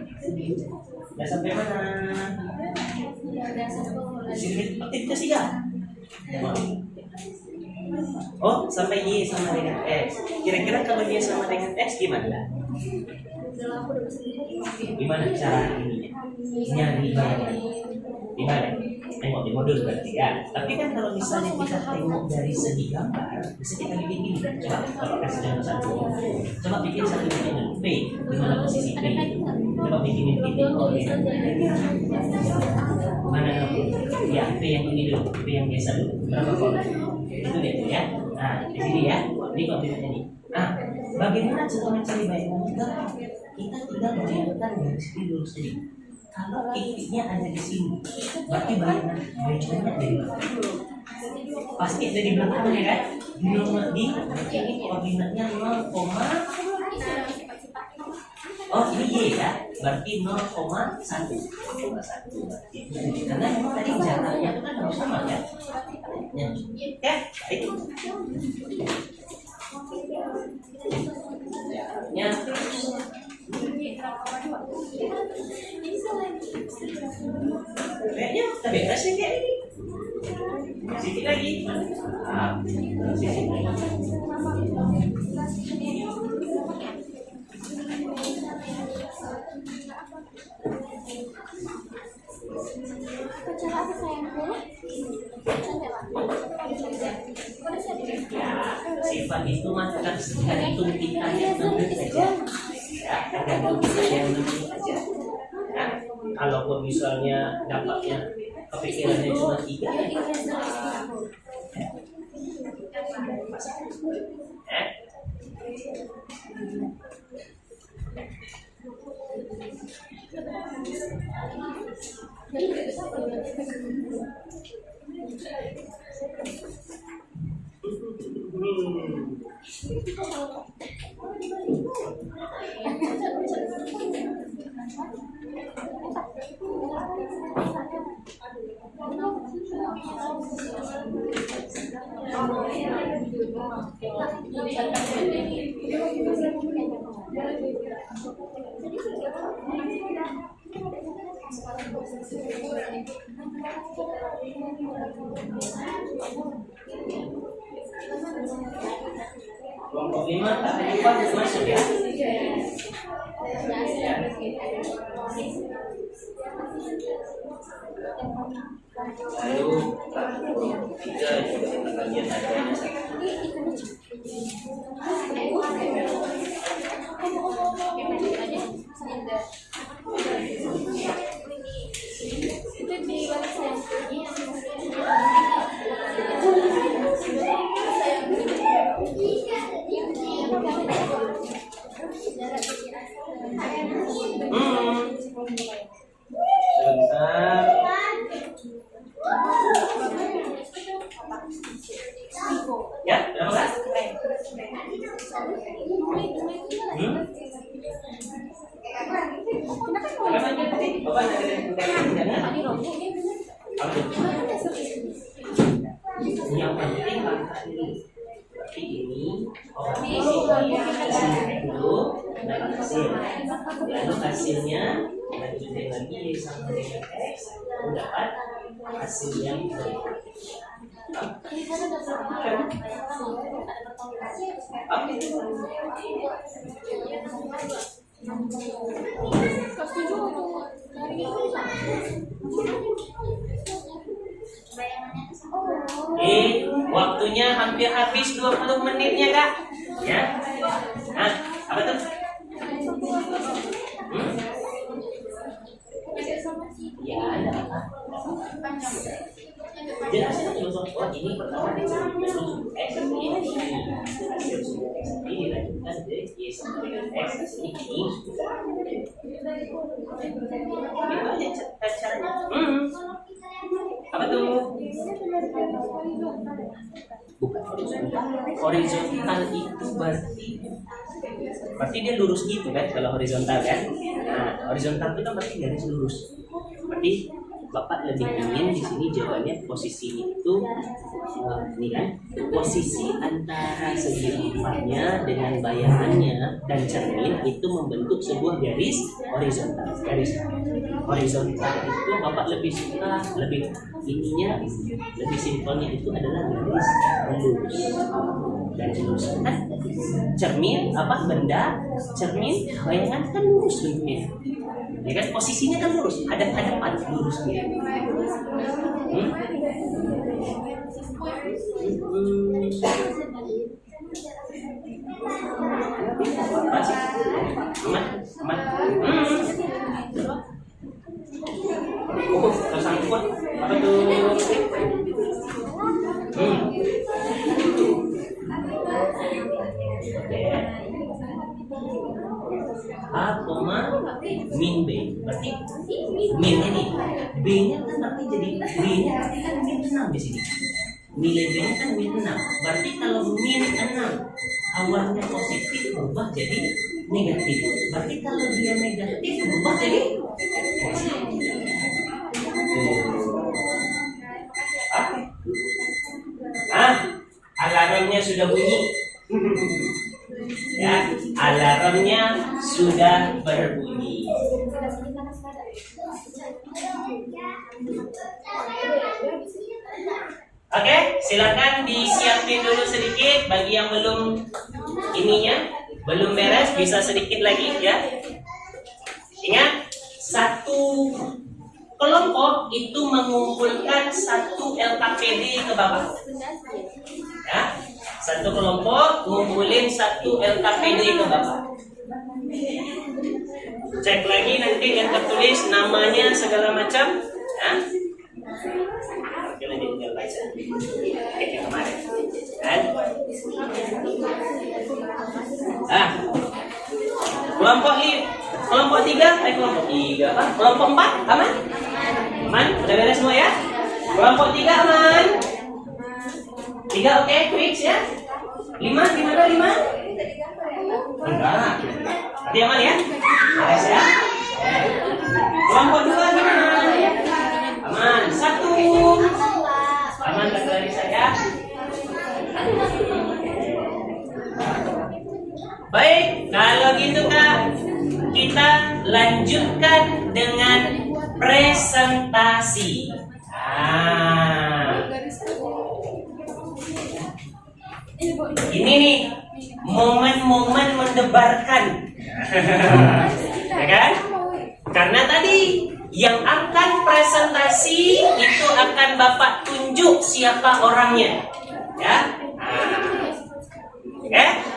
Udah sampai mana? Sini aktivitas 3. Oh, sampai Y sama dengan X. Kira-kira kalau Y sama dengan X gimana? Gimana cara ininya? Nyarinya? Gimana? Tengok di modul berarti ya. Tapi kan kalau misalnya kita tengok dari segi gambar, bisa kita bikin ini. Coba kalau kasih contoh satu. Coba bikin satu bikin dulu. P. Di mana posisi P? Coba bikinin titik O. Mana dulu? Ya, P yang ini dulu. P yang biasa dulu. Berapa kode? Itu dia ya. Nah, di sini ya. Ini koordinatnya nih. Nah, bagaimana cara mencari bayangan kita? Kita tinggal bayangkan dari sini dulu sendiri. Kalau titiknya ada di sini, berarti bayangannya dari belakang. Pasti dari belakang ya kan? Di ini koordinatnya 0, oh ini Y ya, berarti 0,1. Karena memang tadi jaraknya itu kan harus sama ya. Ya, baik. Ya. Kayaknya kita beres ya kayak ini. Sedikit lagi. Sedikit lagi. Sifat itu mah tergantung kita yang nentuin saja. Ya, tergantung kita yang nentuin saja. Ya, kalaupun misalnya dapatnya kepikirannya cuma 3 ya. Kelompok 5 tak lupa masuk ya. Lalu 3 juga bagian adanya Berarti ini hasil dulu, lalu hasilnya lanjutin lagi Y sama dengan X, dapat hasil yang waktunya hampir habis 20 menitnya Kak. Ya. Nah, apa tuh? Ya, ada apa? Jelasin dulu soal ini pertama X ini hasil sumber X ini dilanjutkan dari Y sama dengan X ini. Itu aja caranya. Apa tuh? Bukan horizontal. Horizontal itu berarti dia lurus gitu kan kalau horizontal kan. Nah, horizontal itu kan berarti garis lurus. Berarti Bapak lebih ingin di sini jawabannya posisi itu ini kan posisi antara segi empatnya dengan bayangannya dan cermin itu membentuk sebuah garis horizontal. Garis horizontal itu Bapak lebih suka, lebih ininya, lebih simpelnya itu adalah garis lurus. Garis lurus kan cermin apa benda cermin bayangan kan lurus bentuknya. Ya kan posisinya kan lurus, hadap-hadapan lurus gitu. Apa sih? Aman. Oh, tersangkut. Apa tuh? A, min B. Berarti min ini B-nya kan berarti jadi B-nya berarti kan min 6 di sini. Nilai B-nya kan min 6. Berarti kalau min 6 awalnya positif berubah jadi negatif. Berarti kalau dia negatif berubah jadi positif. Alarmnya sudah bunyi. Ya, alarmnya sudah berbunyi. Oke, silakan disiapin dulu sedikit bagi yang belum belum beres bisa sedikit lagi ya. Ingat, satu kelompok itu mengumpulkan satu LKPD ke Bapak. Ya, satu kelompok ngumpulin satu LKPD ke Bapak. Cek lagi nanti yang tertulis namanya segala macam. Ya. Oke, nanti tinggal baca. Kayak yang kemarin. Kan? Kelompok 3, kelompok 3 apa? Kelompok 4 aman? Aman? Udah beres semua ya? Kelompok 3 aman? 3 oke, fix ya? 5 gimana 5? Enggak. Berarti aman ya? Beres ya? Kelompok 2 gimana? Aman. 1 aman kata dari saya. Baik, kalau gitu Kak, kita lanjutkan dengan presentasi. Ini nih momen-momen mendebarkan. Ya kan? Karena tadi yang akan presentasi itu akan Bapak tunjuk siapa orangnya. Ya. Oke?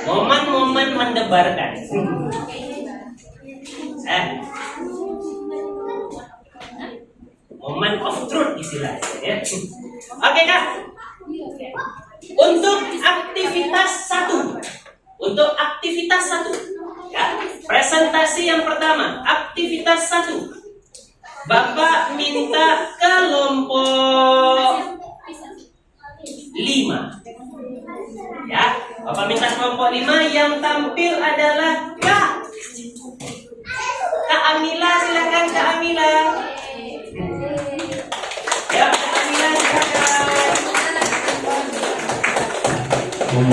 Momen-momen mendebarkan. Moment of truth istilahnya ya. Oke Kak. Untuk aktivitas 1 ya, presentasi yang pertama, aktivitas 1 Bapak minta kelompok 5 ya, Bapak minta kelompok 5 yang tampil adalah Kak Amila, silakan Kak Amila. Ya, Kak Amila silakan. Ya,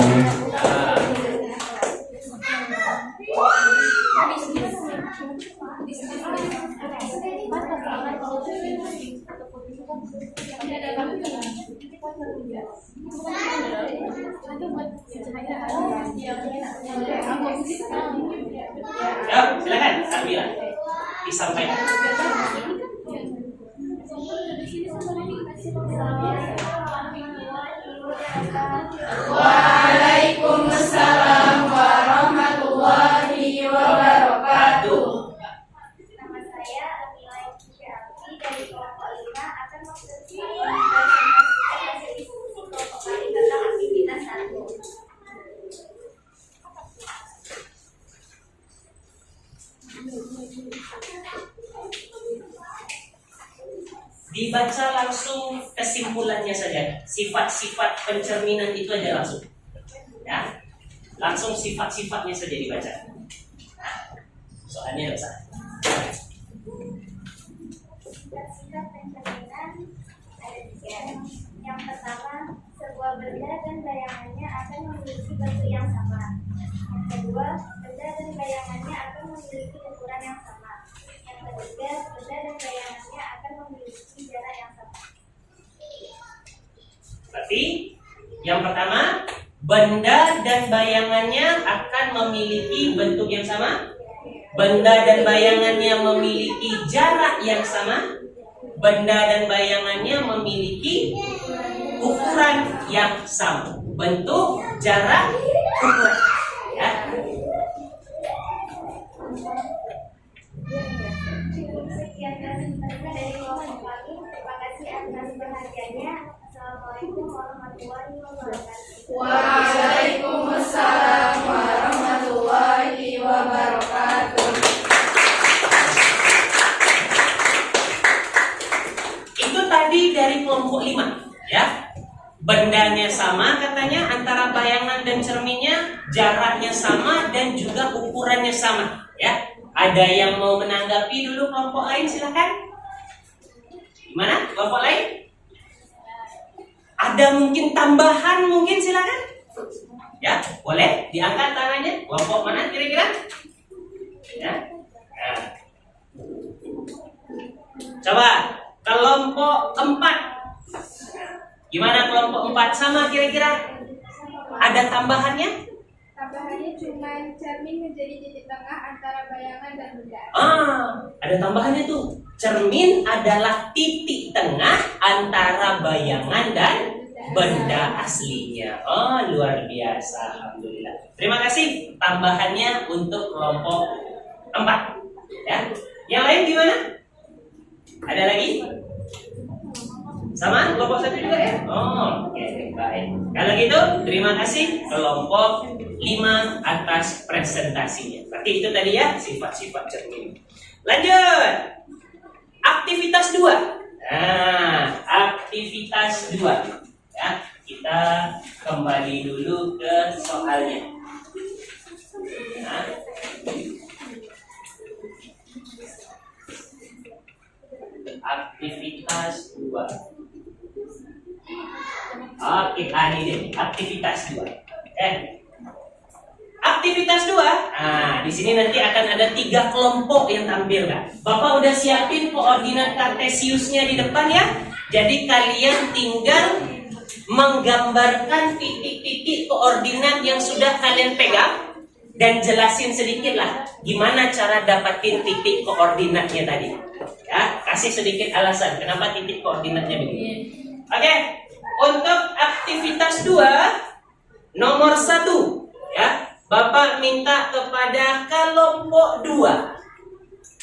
silakan Sarmila disampaikan. Waalaikumsalam warahmatullahi wabarakatuh. Nama saya Amila Syafri dari kelompok 5 akan mempresentasikan hasil diskusi kelompok kami tentang aktivitas 1. Dibaca langsung kesimpulannya saja. Sifat-sifat pencerminan itu aja langsung. Ya. Langsung sifat-sifatnya saja dibaca. Soalnya dosa. Sifat-sifat pencerminan ada 3. Yang pertama, sebuah benda dan bayangannya akan memiliki bentuk yang sama. Yang kedua, benda dan bayangannya akan memiliki ukuran yang sama. Yang ketiga, benda dan bayangannya akan memiliki jarak yang sama. Berarti yang pertama, benda dan bayangannya akan memiliki bentuk yang sama. Benda dan bayangannya memiliki jarak yang sama. Benda dan bayangannya memiliki ukuran yang sama. Bentuk, jarak, ukuran. Ya. Sekian presentasinya dari kelompok kami. Terima kasih atas perhatiannya. Assalamualaikum warahmatullahi wabarakatuh. Waalaikumsalam warahmatullahi wabarakatuh. Itu tadi dari kelompok 5, ya. Bendanya sama katanya, antara bayangan dan cerminnya, jaraknya sama dan juga ukurannya sama, ya. Ada yang mau menanggapi dulu kelompok lain, silakan. Gimana? Kelompok lain? Ada mungkin tambahan mungkin, silakan. Ya, boleh diangkat tangannya. Kelompok mana kira-kira? Ya. Nah. Coba kelompok 4. Gimana kelompok 4 sama kira-kira? Ada tambahannya? Tambahannya cuma cermin menjadi titik tengah antara bayangan dan benda. Ada tambahannya tuh. Cermin adalah titik tengah antara bayangan dan benda aslinya. Oh, luar biasa. Alhamdulillah. Terima kasih tambahannya untuk kelompok 4. Ya. Yang lain gimana? Ada lagi? Sama kelompok 1 juga ya? Oh, oke, baik. Kalau gitu, terima kasih kelompok 5 atas presentasinya. Berarti itu tadi ya, sifat-sifat cermin. Lanjut. Aktivitas 2. Nah, aktivitas 2. Ya, kita kembali dulu ke soalnya. Nah. Aktivitas 2. Oke, ini deh, aktivitas 2. Aktivitas 2. Nah, di sini nanti akan ada 3 kelompok yang tampil, kan? Bapak udah siapin koordinat kartesiusnya di depan ya. Jadi kalian tinggal menggambarkan titik-titik koordinat yang sudah kalian pegang dan jelasin sedikit lah gimana cara dapatin titik koordinatnya tadi. Ya, kasih sedikit alasan kenapa titik koordinatnya begini. Oke, untuk aktivitas 2 nomor 1 ya, Bapak minta kepada kelompok 2.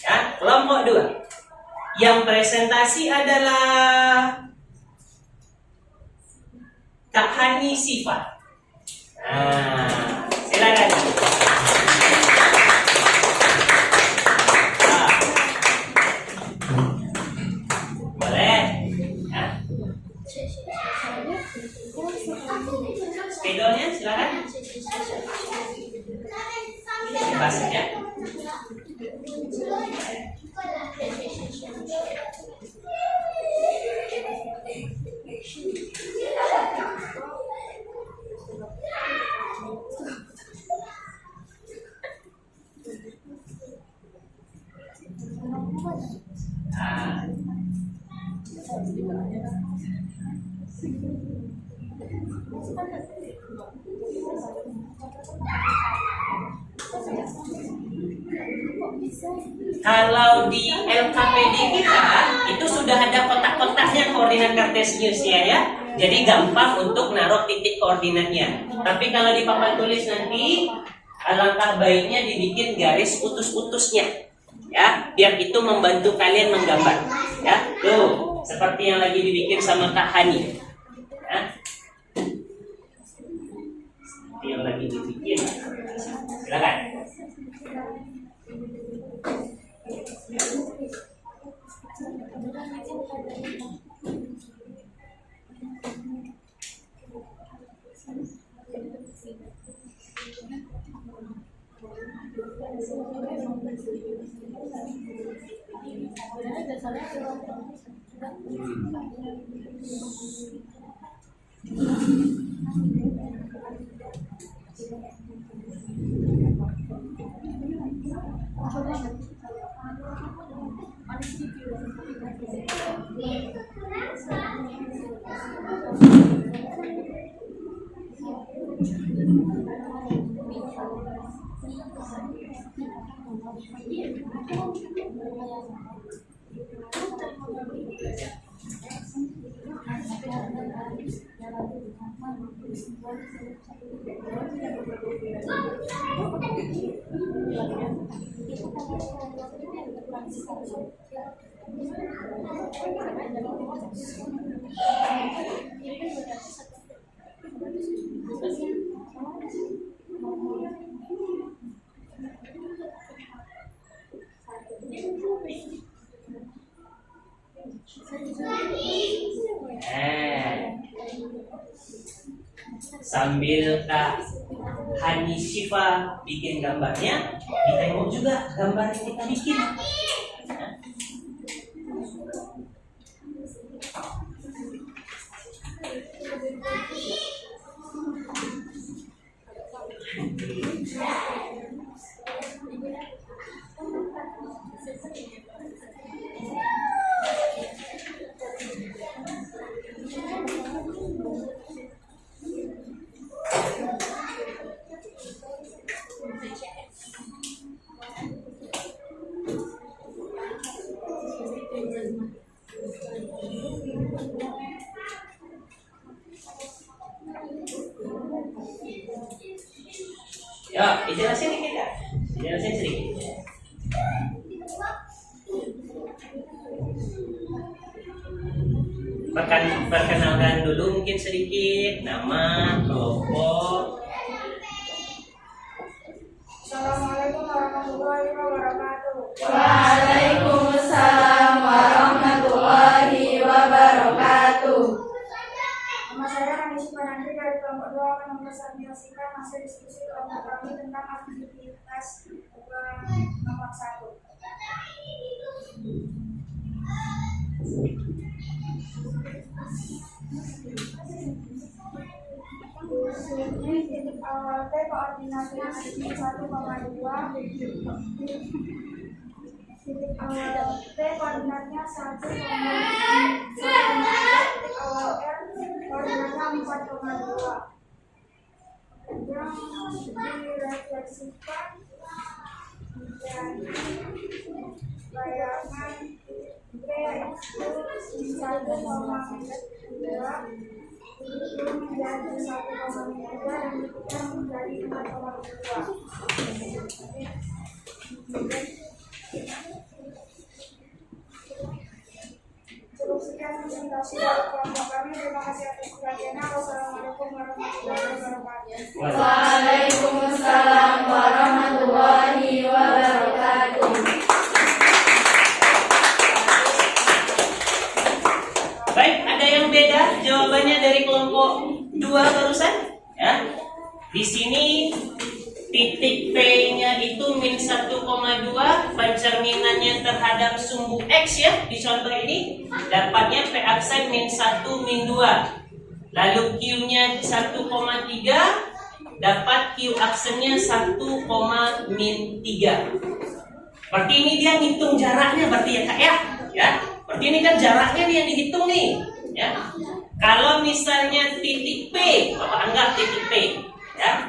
Ya, kelompok 2. Yang presentasi adalah Kak Hani Sifat. Nah, silakan. Boleh. Ya. Spidolnya silakan. Bebas ya. Kalau di LKPD kita itu sudah ada kotak-kotaknya koordinat Cartesiusnya ya. Jadi gampang untuk naruh titik koordinatnya. Tapi kalau di papan tulis nanti alangkah baiknya dibikin garis putus-putusnya ya, biar itu membantu kalian menggambar ya. Tuh, seperti yang lagi dibikin sama Kak Hani ya. Seperti yang lagi dibikin. Silakan. Sambil Kak Hani Syifa bikin gambarnya, ditengok juga gambar yang kita bikin. Ya, dijelasin dikit ya. Dijelasin sedikit. Perkenalkan dulu mungkin sedikit nama, kelompok. Assalamualaikum warahmatullahi wabarakatuh. Waalaikumsalam warahmatullahi wabarakatuh. Nama saya Hani Syifa Nandri dari kelompok 2 akan mempresentasikan hasil diskusi kelompok kami tentang aktivitas nomor 1. Ini titik awal T koordinatnya 1,2. Titik awal T koordinatnya 1,2. Titik awal R koordinatnya 4,2. Yang direfleksikan menjadi bayangan P itu 1,2 itu menjadi 1,3 dan itu menjadi 4,2. Cukup sekian presentasi dari kelompok kami. Terima kasih atas perhatiannya. Wassalamualaikum warahmatullahi wabarakatuh. Waalaikumsalam warahmatullahi wabarakatuh. Baik, ada yang beda jawabannya dari kelompok 2 barusan? Ya. Di sini titik P-nya itu min 1,2, pencerminannya terhadap sumbu X ya, di contoh ini dapatnya P aksen min 1 min 2. Lalu Q-nya 1,3, dapat Q aksennya 1, min 3. Berarti ini dia ngitung jaraknya berarti ya Kak ya? Ya. Berarti ini kan jaraknya nih yang dihitung nih, ya. Kalau misalnya titik P, Bapak anggap titik P, ya.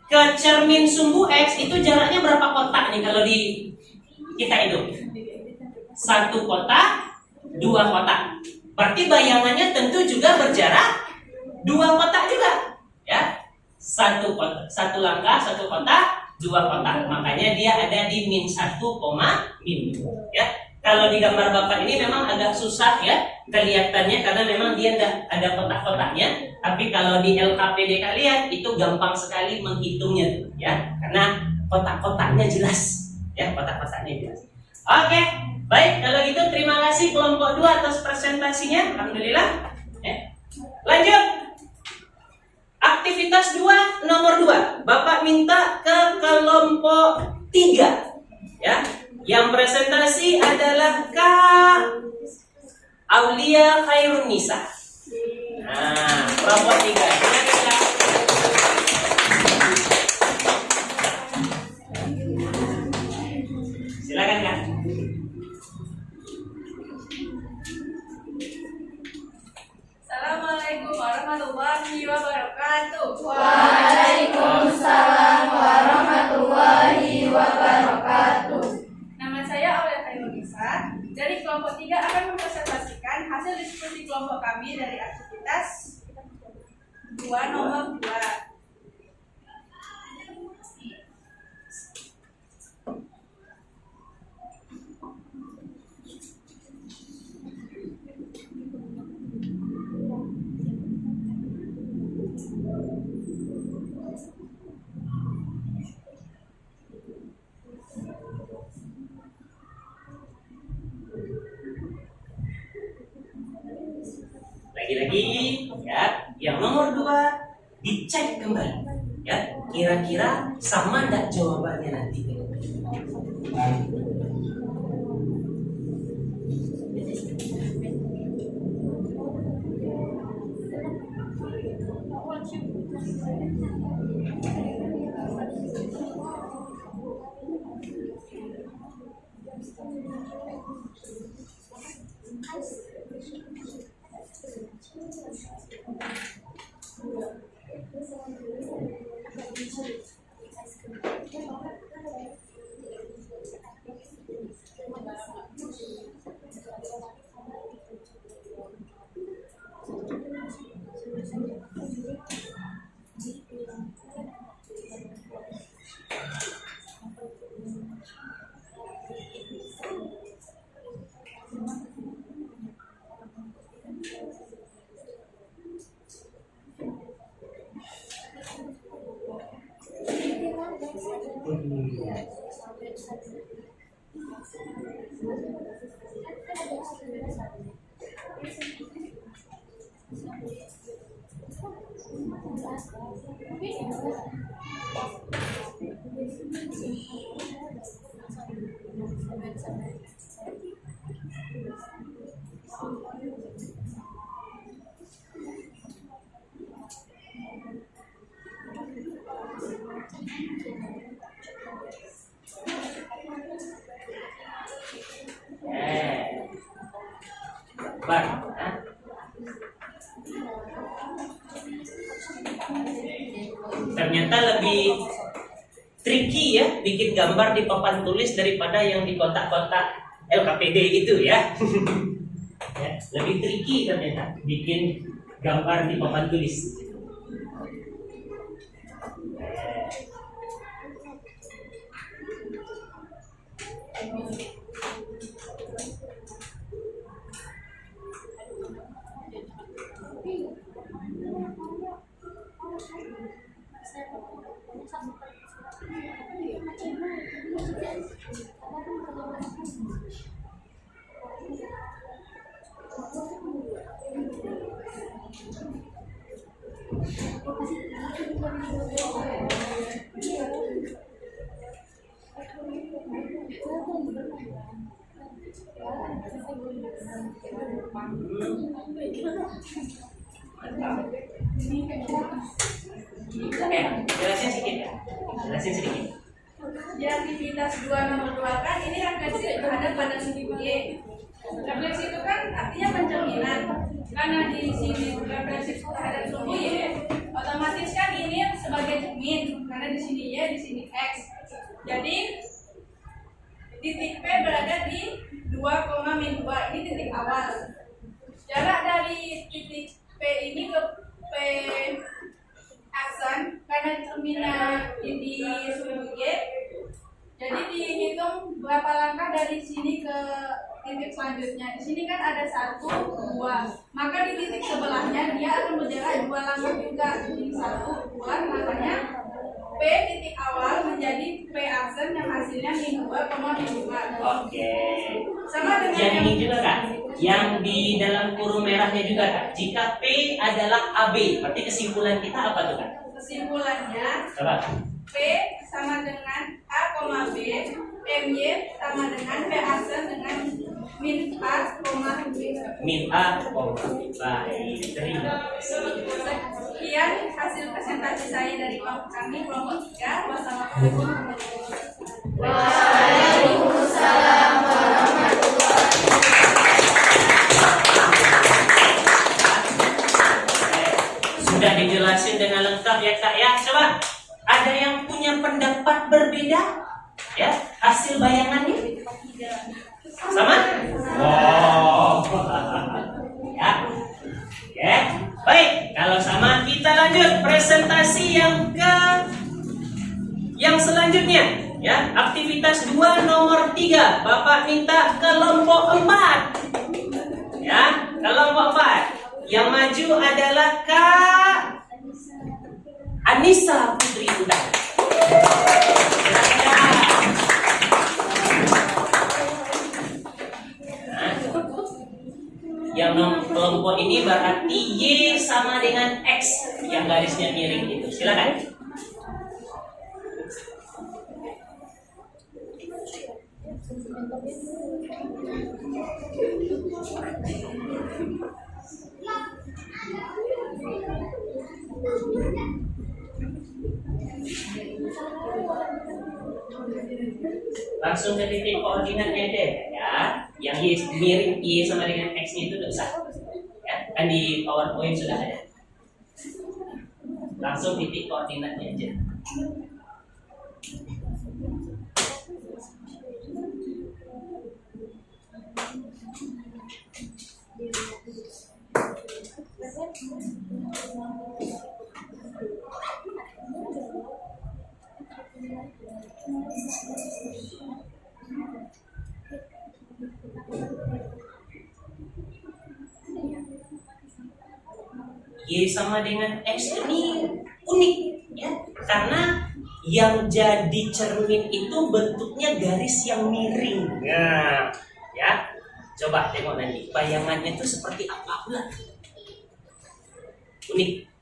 Ke cermin sumbu X itu jaraknya berapa kotak nih kalau kita hidup. 1 kotak, 2 kotak. Berarti bayangannya tentu juga berjarak 2 kotak juga, ya. 1 kotak, 1 langkah, 1 kotak, 2 kotak. Makanya dia ada di min 1, min 2, ya. Kalau di gambar Bapak ini memang agak susah ya kelihatannya karena memang dia ada kotak-kotaknya. Tapi kalau di LKPD kalian itu gampang sekali menghitungnya, ya. Karena kotak-kotaknya jelas, ya, kotak-kotaknya jelas. Oke, baik, kalau gitu terima kasih kelompok 2 atas presentasinya. Alhamdulillah. Ya. Lanjut. Aktivitas 2 nomor 2. Bapak minta ke kelompok 3. Ya. Yang presentasi adalah Kak Aulia Khairun Nisa. Nah, kelompok 3. Silakan Kak. Assalamualaikum warahmatullahi wabarakatuh. Waalaikumsalam warahmatullahi wabarakatuh. Nama saya Aulia Khairun Nisa. Dari kelompok 3 akan mempresentasikan hasil diskusi kelompok kami dari aktivitas 2 nomor 2. Lagi-lagi ya, yang nomor 2 dicek kembali ya, kira-kira sama enggak jawabannya nanti. Ternyata lebih tricky ya bikin gambar di papan tulis daripada yang di kotak-kotak LKPD gitu ya. Ya, lebih tricky ternyata bikin gambar di papan tulis. Oke, jelasin sedikit ya. Jelasin sedikit. Di aktivitas 2 nomor 2 kan ini refleksi terhadap pada sumbu Y. Refleksi itu kan artinya pencerminan. Karena di sini refleksi terhadap sumbu Y, otomatis kan ini sebagai cermin. Karena di sini Y, di sini X. Jadi titik P berada di 2,-2. Ini titik awal. Jarak dari titik P ini ke P aksen karena terminal di sudut Y. Jadi dihitung berapa langkah dari sini ke titik selanjutnya. Di sini kan ada 1, 2. Maka di titik sebelahnya dia akan berjarak 2 langkah juga. Ini 1, 2, makanya P titik awal menjadi P aksen yang hasilnya min 2,2. Oke. Sama dengan Yang ini juga Kak, yang di dalam kurung merahnya juga Kak. Jika P adalah AB, berarti kesimpulan kita apa tuh Kak? kesimpulannya Coba. P sama dengan A, B, MY sama dengan P aksen dengan min A, B. Min A, baik, terima kasih. Sekian hasil presentasi saya dari kelompok kami, kelompok 3. Wassalamualaikum warahmatullahi Waalaikumsalam warahmatullahi Sudah dijelasin dengan lengkap ya Kak ya. Coba, ada yang punya pendapat berbeda? Ya, hasil bayangannya sama? Wow. Ya. Oke. Baik, kalau sama kita lanjut presentasi yang selanjutnya ya. Aktivitas 2 nomor 3. Bapak minta kelompok 4. Ya, kelompok 4. Yang maju adalah Kak Anissa Putri Utara. Yang kelompok ini berarti Y sama dengan X yang garisnya miring itu. Silakan. Langsung ke titik koordinatnya deh ya. Yang Y miring Y sama dengan X nya itu udah usah ya, kan di PowerPoint sudah ada. Langsung titik koordinatnya aja. Y sama dengan X ini unik ya, karena yang jadi cermin itu bentuknya garis yang miring. Nah, ya, coba tengok nanti bayangannya itu seperti apa pula. Unik.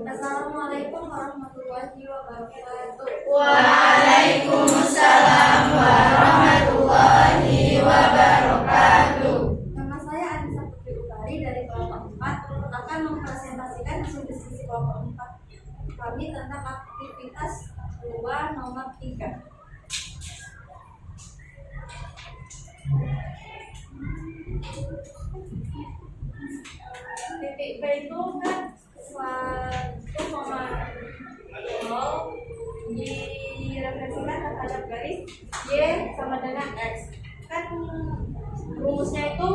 Assalamualaikum warahmatullahi wabarakatuh. Waalaikumsalam warahmatullahi wabarakatuh. Nama saya Anissa Putri Utari dari kelompok 4 akan mempresentasikan hasil diskusi kelompok 4 kami tentang aktivitas 2 nomor 3. Titik P itu kan 1,0 direfleksikan terhadap garis Y sama dengan X. Kan rumusnya itu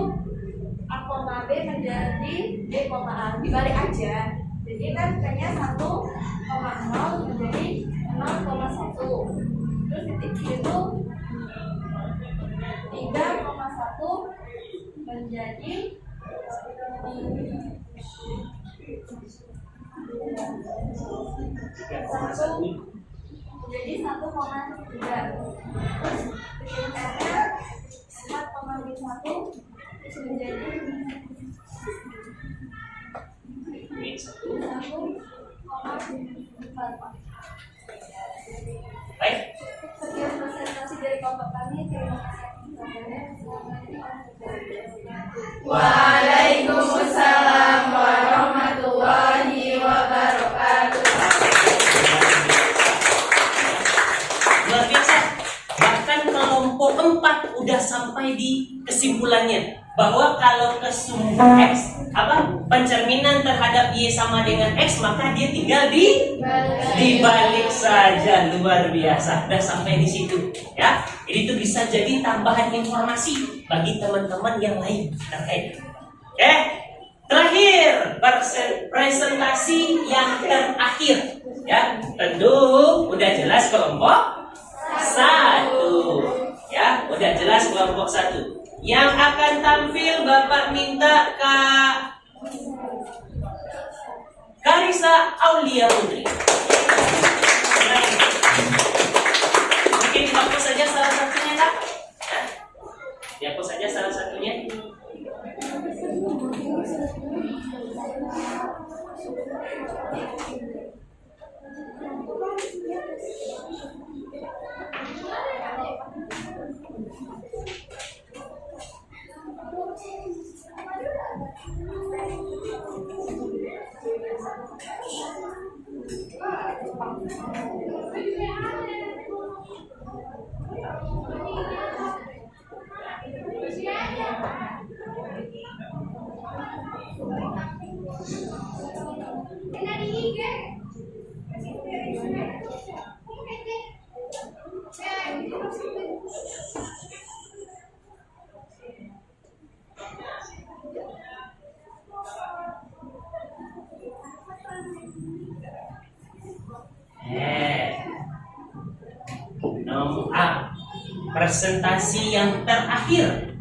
A, B menjadi B, A, dibalik aja. Jadi kan kayaknya 1,0 menjadi 0,1. Terus titik Q itu 3,1 menjadi 1,3. Terus bermanfaat. Baik. Sekian presentasi dari kelompok kami. Terima kasih. Waalaikumsalam warahmatullahi wabarakatuh. Luar biasa. Bahkan kelompok 4 udah sampai di kesimpulannya bahwa kalau kesumbu X pencerminan terhadap Y sama dengan X, maka dia tinggal dibalik saja. Luar biasa. Udah sampai di situ ya. Ini tuh bisa jadi tambahan informasi bagi teman-teman yang lain terkait. Oke. Terakhir, presentasi yang terakhir ya. Tentu udah jelas kelompok 1 ya, udah jelas kelompok 1. Yang akan tampil Bapak minta Kak Karisa Aulia Putri. Mungkin dihapus saja salah satunya, Kak. Ya. Dihapus saja salah satunya. Nomor A, presentasi yang terakhir.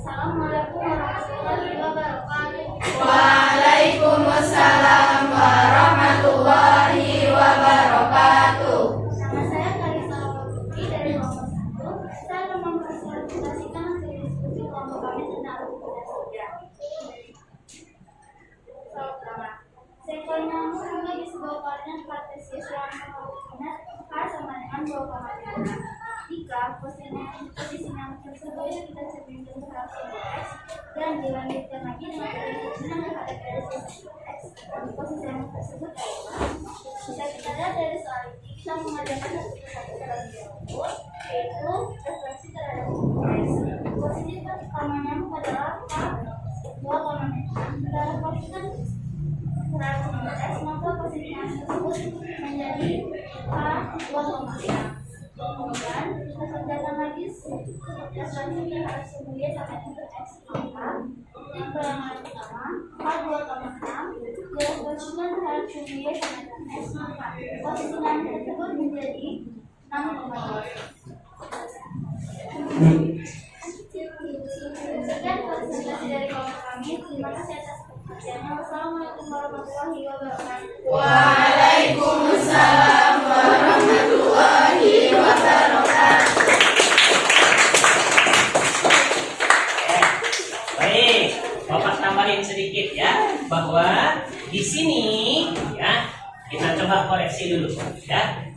Assalamualaikum warahmatullahi wabarakatuh. Waalaikumsalam warahmatullahi wabarakatuh. Nama saya Karisa Putri dari kelompok 1. Saya akan mempresentasikan hasil diskusi kelompok kami tentang aktivitas kerja. Soal pertama, seekor nyamuk memiliki sebuah koordinat kartesius yang berkoordinat K sama dengan 2,5. Jika posisi nyamuk tersebut kita cerminkan terhadap X dan dilanjutkan lagi dengan cerminan terhadap garis X, posisi nyamuk tersebut bisa kita lihat dari soal ini. Kita mengajarkan satu tersebut, yaitu refleksi terhadap X. Posisi pertama nyamuk adalah K 2,6. Kita refleksikan terhadap X, maka posisi nyamuk tersebut menjadi K 2,6. Kemudian kita kerjakan lagi refleksi terhadap sumbu Y sama dengan X, maka yang pertama K 2,6 direfleksikan terhadap sumbu Y sama dengan X, maka posisi nyamuk tersebut menjadi 6,2. Sekian presentasi dari kelompok kami. Terima kasih atas perhatiannya. Wassalamualaikum warahmatullahi wabarakatuh. Waalaikumsalam warahmatullahi wabarakatuh. Baik, Bapak tambahin sedikit ya, bahwa di sini ya kita coba koreksi dulu ya.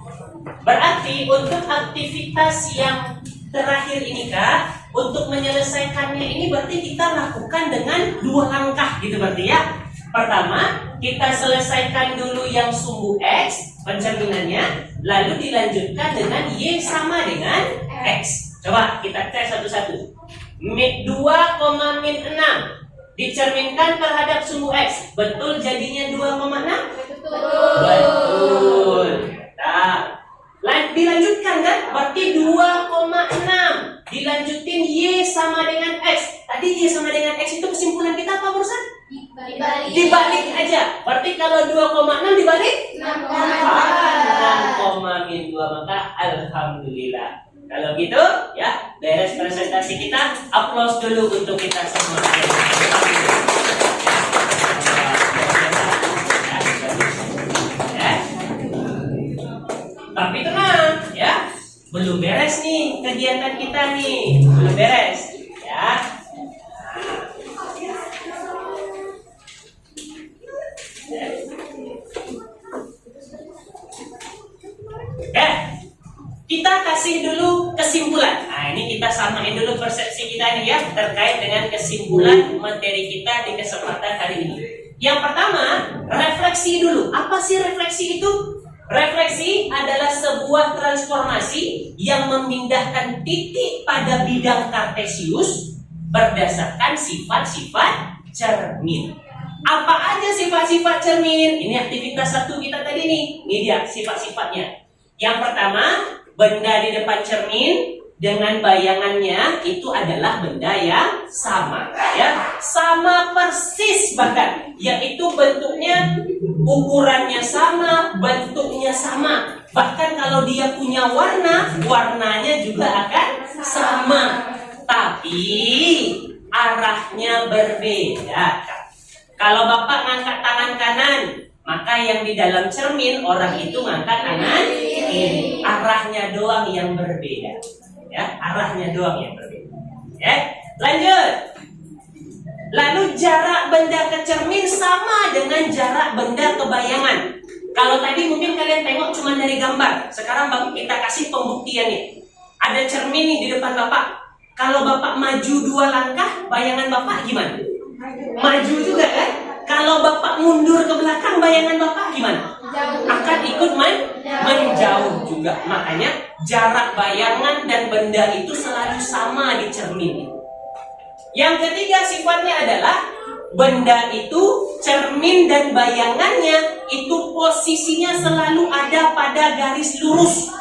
Berarti untuk aktivitas yang terakhir ini Kak, untuk menyelesaikannya ini berarti kita lakukan dengan 2 langkah gitu berarti ya. Pertama, kita selesaikan dulu yang sumbu X, pencerminannya, lalu dilanjutkan dengan Y sama dengan X. Coba kita tes satu-satu. 2,6 dicerminkan terhadap sumbu X, betul jadinya 2,6? Betul. Nah, dilanjutkan kan? Berarti 2,6 dilanjutin Y sama dengan X. Tadi Y sama dengan X itu kesimpulan kita apa barusan? Dibalik aja. Berarti kalau 2,6 dibalik 6,-2, maka alhamdulillah. Kalau gitu ya, beres presentasi kita. Aplaus dulu untuk kita semua. Ya. Tapi tenang ya, belum beres nih kegiatan kita nih, belum beres ya. Kita kasih dulu kesimpulan. Nah, ini kita samain dulu persepsi kita nih ya terkait dengan kesimpulan materi kita di kesempatan hari ini. Yang pertama, refleksi dulu. Apa sih refleksi itu? Refleksi adalah sebuah transformasi yang memindahkan titik pada bidang kartesius berdasarkan sifat-sifat cermin. Apa aja sifat-sifat cermin? Ini aktivitas 1 kita tadi nih. Ini dia sifat-sifatnya. Yang pertama, benda di depan cermin dengan bayangannya itu adalah benda yang sama, ya, sama persis bahkan, yaitu bentuknya, ukurannya sama, bentuknya sama. Bahkan kalau dia punya warna, warnanya juga akan sama, tapi arahnya berbeda. Kalau Bapak ngangkat tangan kanan, maka yang di dalam cermin orang itu ngangkat tangan kiri. Arahnya doang yang berbeda. Ya, arahnya doang yang berbeda. Ya, lanjut. Lalu jarak benda ke cermin sama dengan jarak benda ke bayangan. Kalau tadi mungkin kalian tengok cuma dari gambar. Sekarang kita kasih pembuktiannya. Ada cermin nih di depan Bapak. Kalau Bapak maju 2 langkah, bayangan Bapak gimana? Maju juga kan? Kalau Bapak mundur ke belakang, bayangan Bapak gimana? Akan ikut menjauh juga. Makanya jarak bayangan dan benda itu selalu sama di cermin. Yang ketiga sifatnya adalah benda itu, cermin dan bayangannya itu posisinya selalu ada pada garis lurus.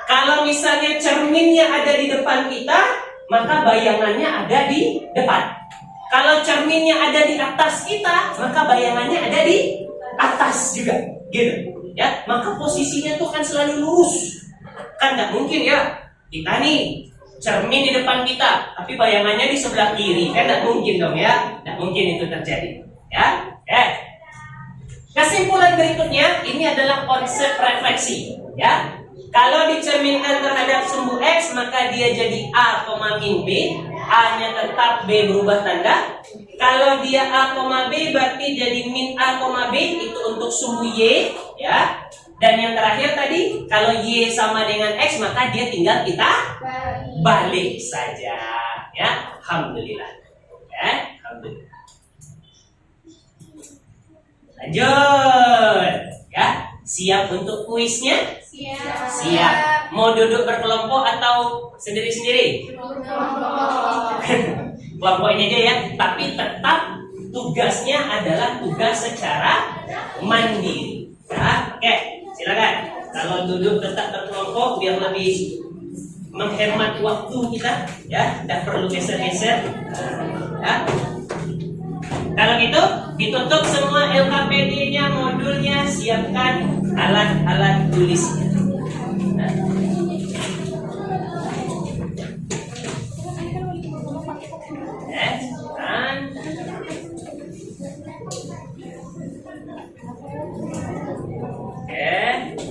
Kalau misalnya cerminnya ada di depan kita, maka bayangannya ada di depan. Kalau cerminnya ada di atas kita, maka bayangannya ada di atas juga, gitu. Ya, maka posisinya tuh kan selalu lurus. Kan nggak mungkin ya kita nih cermin di depan kita, tapi bayangannya di sebelah kiri, kan nggak mungkin dong ya, nggak mungkin itu terjadi. Ya, kesimpulan berikutnya ini adalah konsep refleksi. Ya, kalau dicerminkan terhadap sumbu X, maka dia jadi A, min B. A-nya tetap, B berubah tanda. Kalau dia A, B berarti jadi min A, B itu untuk sumbu Y, ya. Dan yang terakhir tadi, kalau Y sama dengan X, maka dia tinggal kita balik saja, ya. Alhamdulillah. Ya, alhamdulillah. Lanjut, ya. Siap untuk kuisnya? Siap. Mau duduk berkelompok atau sendiri-sendiri? Kelompok ini aja ya. Tapi tetap tugasnya adalah tugas secara mandiri. Ya, oke, silakan. Kalau duduk tetap berkelompok biar lebih menghemat waktu kita, ya. Tidak perlu geser-geser. Ya. Kalau gitu, ditutup semua LKPD-nya, modulnya, siapkan alat-alat tulisnya.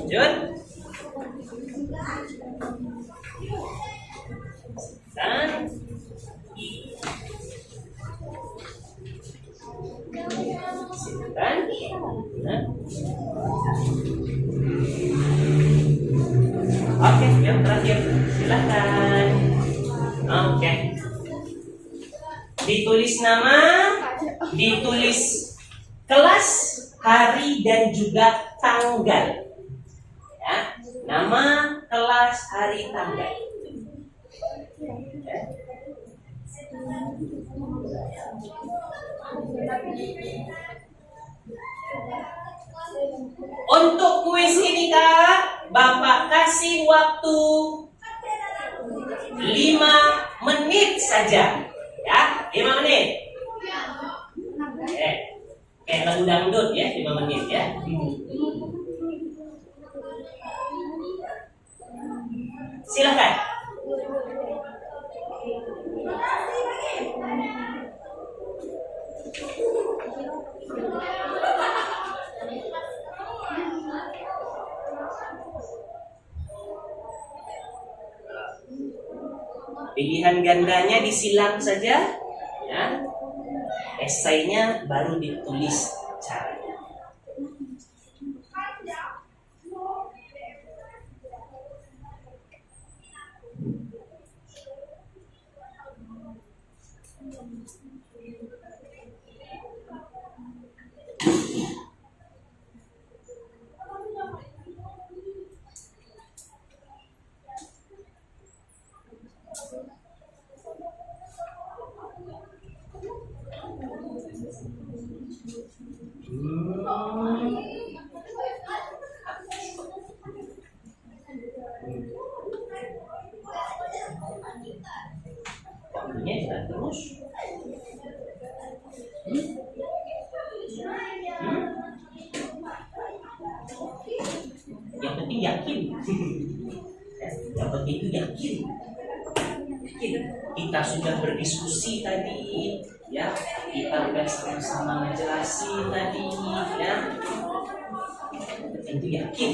Lanjut. Oke, yang terakhir silakan. Oke. Ditulis nama, ditulis kelas, hari dan juga tanggal. Ya, nama, kelas, hari, tanggal. Ya. Untuk kuis ini Kak, Bapak kasih waktu 5 menit saja. Ya, 5 menit. Kayak lagu dangdut ya, 5 menit ya. Silakan. Pilihan gandanya disilang saja, ya. Esainya baru ditulis caranya. Waktunya jalan terus. Yang penting yakin. Yang penting itu yakin. Kita sudah berdiskusi tadi, ya. Kita sudah sama-sama ngejelasin tadi, ya. Yang penting itu yakin.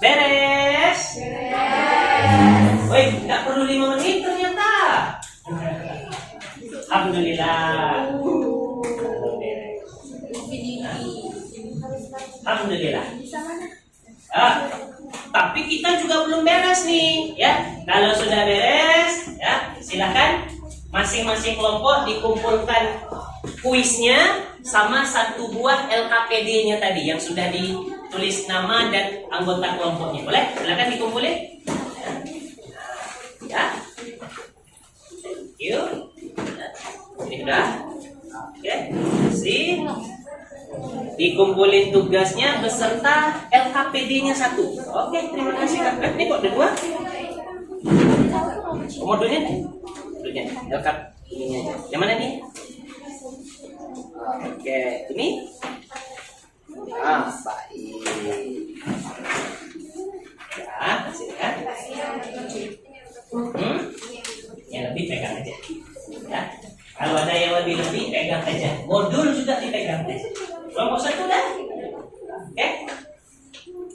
Beres. Woi, nggak perlu 5 menit ternyata. Alhamdulillah. Alhamdulillah. Tapi kita juga belum beres nih, ya. Kalau sudah beres, ya, silakan masing-masing kelompok dikumpulkan kuisnya sama 1 buah LKPD-nya tadi yang sudah ditulis nama dan anggota kelompoknya. Boleh? Silakan dikumpulin. Ya. Thank you. Ini sudah. Oke. Sip. Dikumpulin tugasnya beserta LKPD-nya 1. Oke, terima kasih Kak. Ini kok ada 2? Modulnya nih. Modulnya LKPD-nya aja. Yang mana nih? Oke, ini. Baik. Ya, silakan. Yang lebih pegang aja. Ya. Kalau ada yang lebih pegang aja. Modul juga dipegang aja. Kelompok 1 dah. Oke.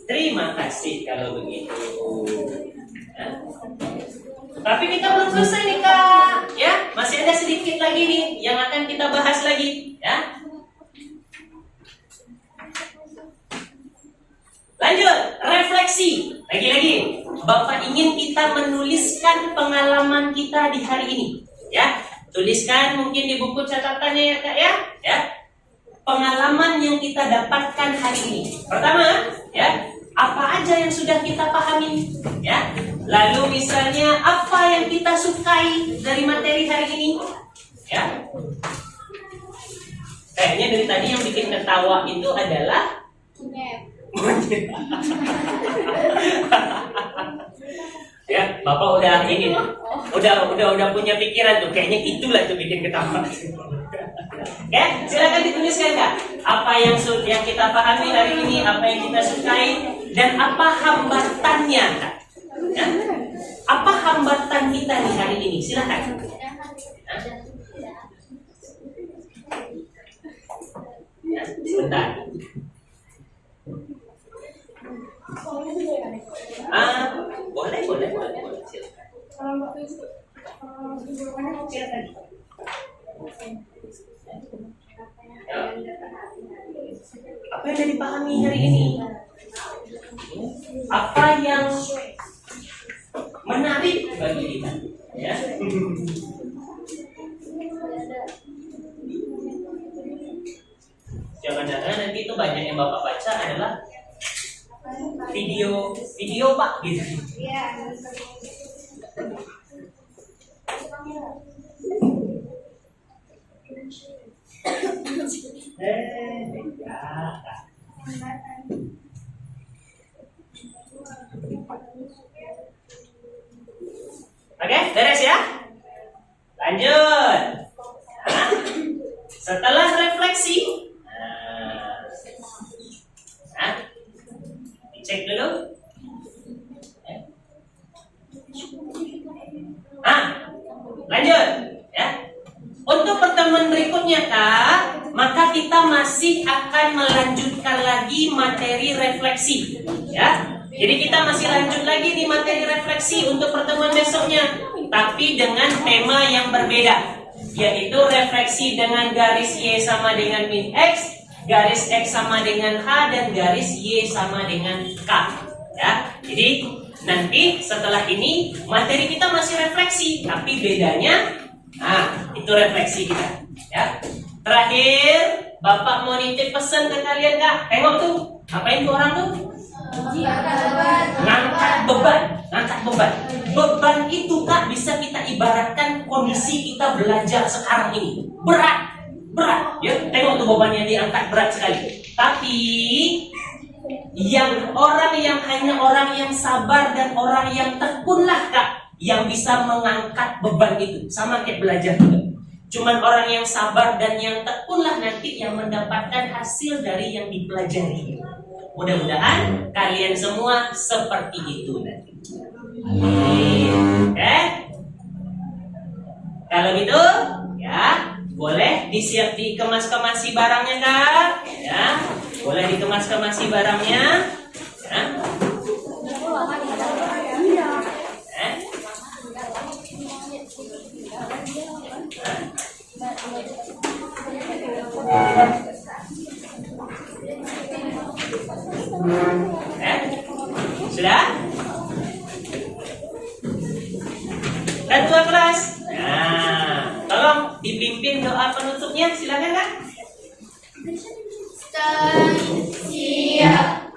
Terima kasih kalau begitu. Ya. Tapi kita belum selesai nih Kak. Ya, masih ada sedikit lagi nih yang akan kita bahas lagi. Ya. Lanjut, refleksi. Lagi-lagi, Bapak ingin kita menuliskan pengalaman kita di hari ini. Ya, tuliskan mungkin di buku catatannya ya Kak ya. Ya. Pengalaman yang kita dapatkan hari ini. Pertama, ya, apa aja yang sudah kita pahami, ya. Lalu misalnya apa yang kita sukai dari materi hari ini, ya. Kayaknya dari tadi yang bikin ketawa itu adalah monyet. Ya, Bapak udah ini, udah punya pikiran tuh. Kayaknya itulah tuh bikin ketawa. Oke, silakan dituliskan Kak. Apa yang kita pahami hari ini, apa yang kita sukai, dan apa hambatannya Kak. Ya? Apa hambatan kita nih hari ini? Silakan. Ya, sebentar. Boleh. Silakan. Silakan. Ya. Apa yang sudah dipahami hari ini? Apa yang menarik bagi kita? Ya. Jangan-jangan nanti itu banyak yang Bapak baca adalah video Pak gitu. Oke, beres ya. Lanjut. Nah, setelah refleksi, dicek dulu. Lanjut ya. Untuk pertemuan berikutnya Kak, maka kita masih akan melanjutkan lagi materi refleksi ya. Jadi kita masih lanjut lagi di materi refleksi untuk pertemuan besoknya, tapi dengan tema yang berbeda, yaitu refleksi dengan garis Y sama dengan min X, garis X sama dengan H, dan garis Y sama dengan K ya. Jadi nanti setelah ini materi kita masih refleksi, tapi bedanya itu refleksi kita ya. Terakhir Bapak mau nitip pesan ke kalian Kak. Tengok tuh, apain tuh orang tuh? Ngangkat beban. Beban itu Kak bisa kita ibaratkan kondisi kita belajar sekarang ini. Berat ya. Tengok tuh bebannya diangkat berat sekali. Tapi hanya orang yang sabar dan orang yang tekunlah Kak yang bisa mengangkat beban itu. Sama kayak belajar juga. Cuman orang yang sabar dan yang tekunlah nanti yang mendapatkan hasil dari yang dipelajari. Mudah-mudahan kalian semua seperti itu nanti. Oke? Kalau gitu, ya boleh dikemas-kemasi barangnya Kak. Ya, boleh dikemas-kemasi barangnya. Ya. Sudah? Ketua kelas. Nah, tolong dipimpin doa penutupnya, silakan Kak. Siap.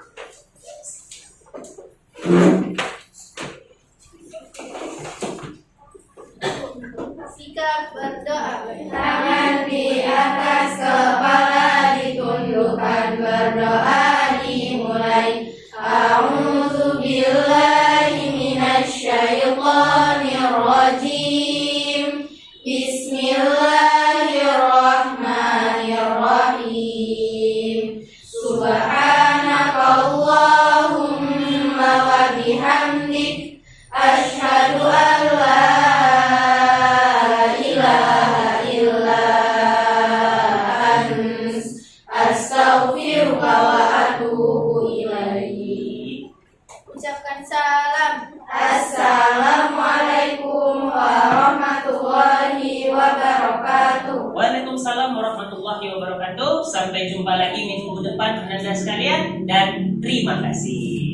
Sikap berdoa. Tangan di atas kepala ditundukkan, berdoa dimulai. A'udzu billahi minasyaitonir rajim. Bismillahirrahmanirrahim. Subhanakallahumma wa bihamdik, asyhadu an la ilaha illa ants, astaghfiruka wa atubu ilaik. Ucapkan salam. Assalamualaikum warahmatullahi wabarakatuh. Waalaikumsalam warahmatullahi wabarakatuh. Sampai jumpa lagi minggu depan Anda sekalian, dan terima kasih.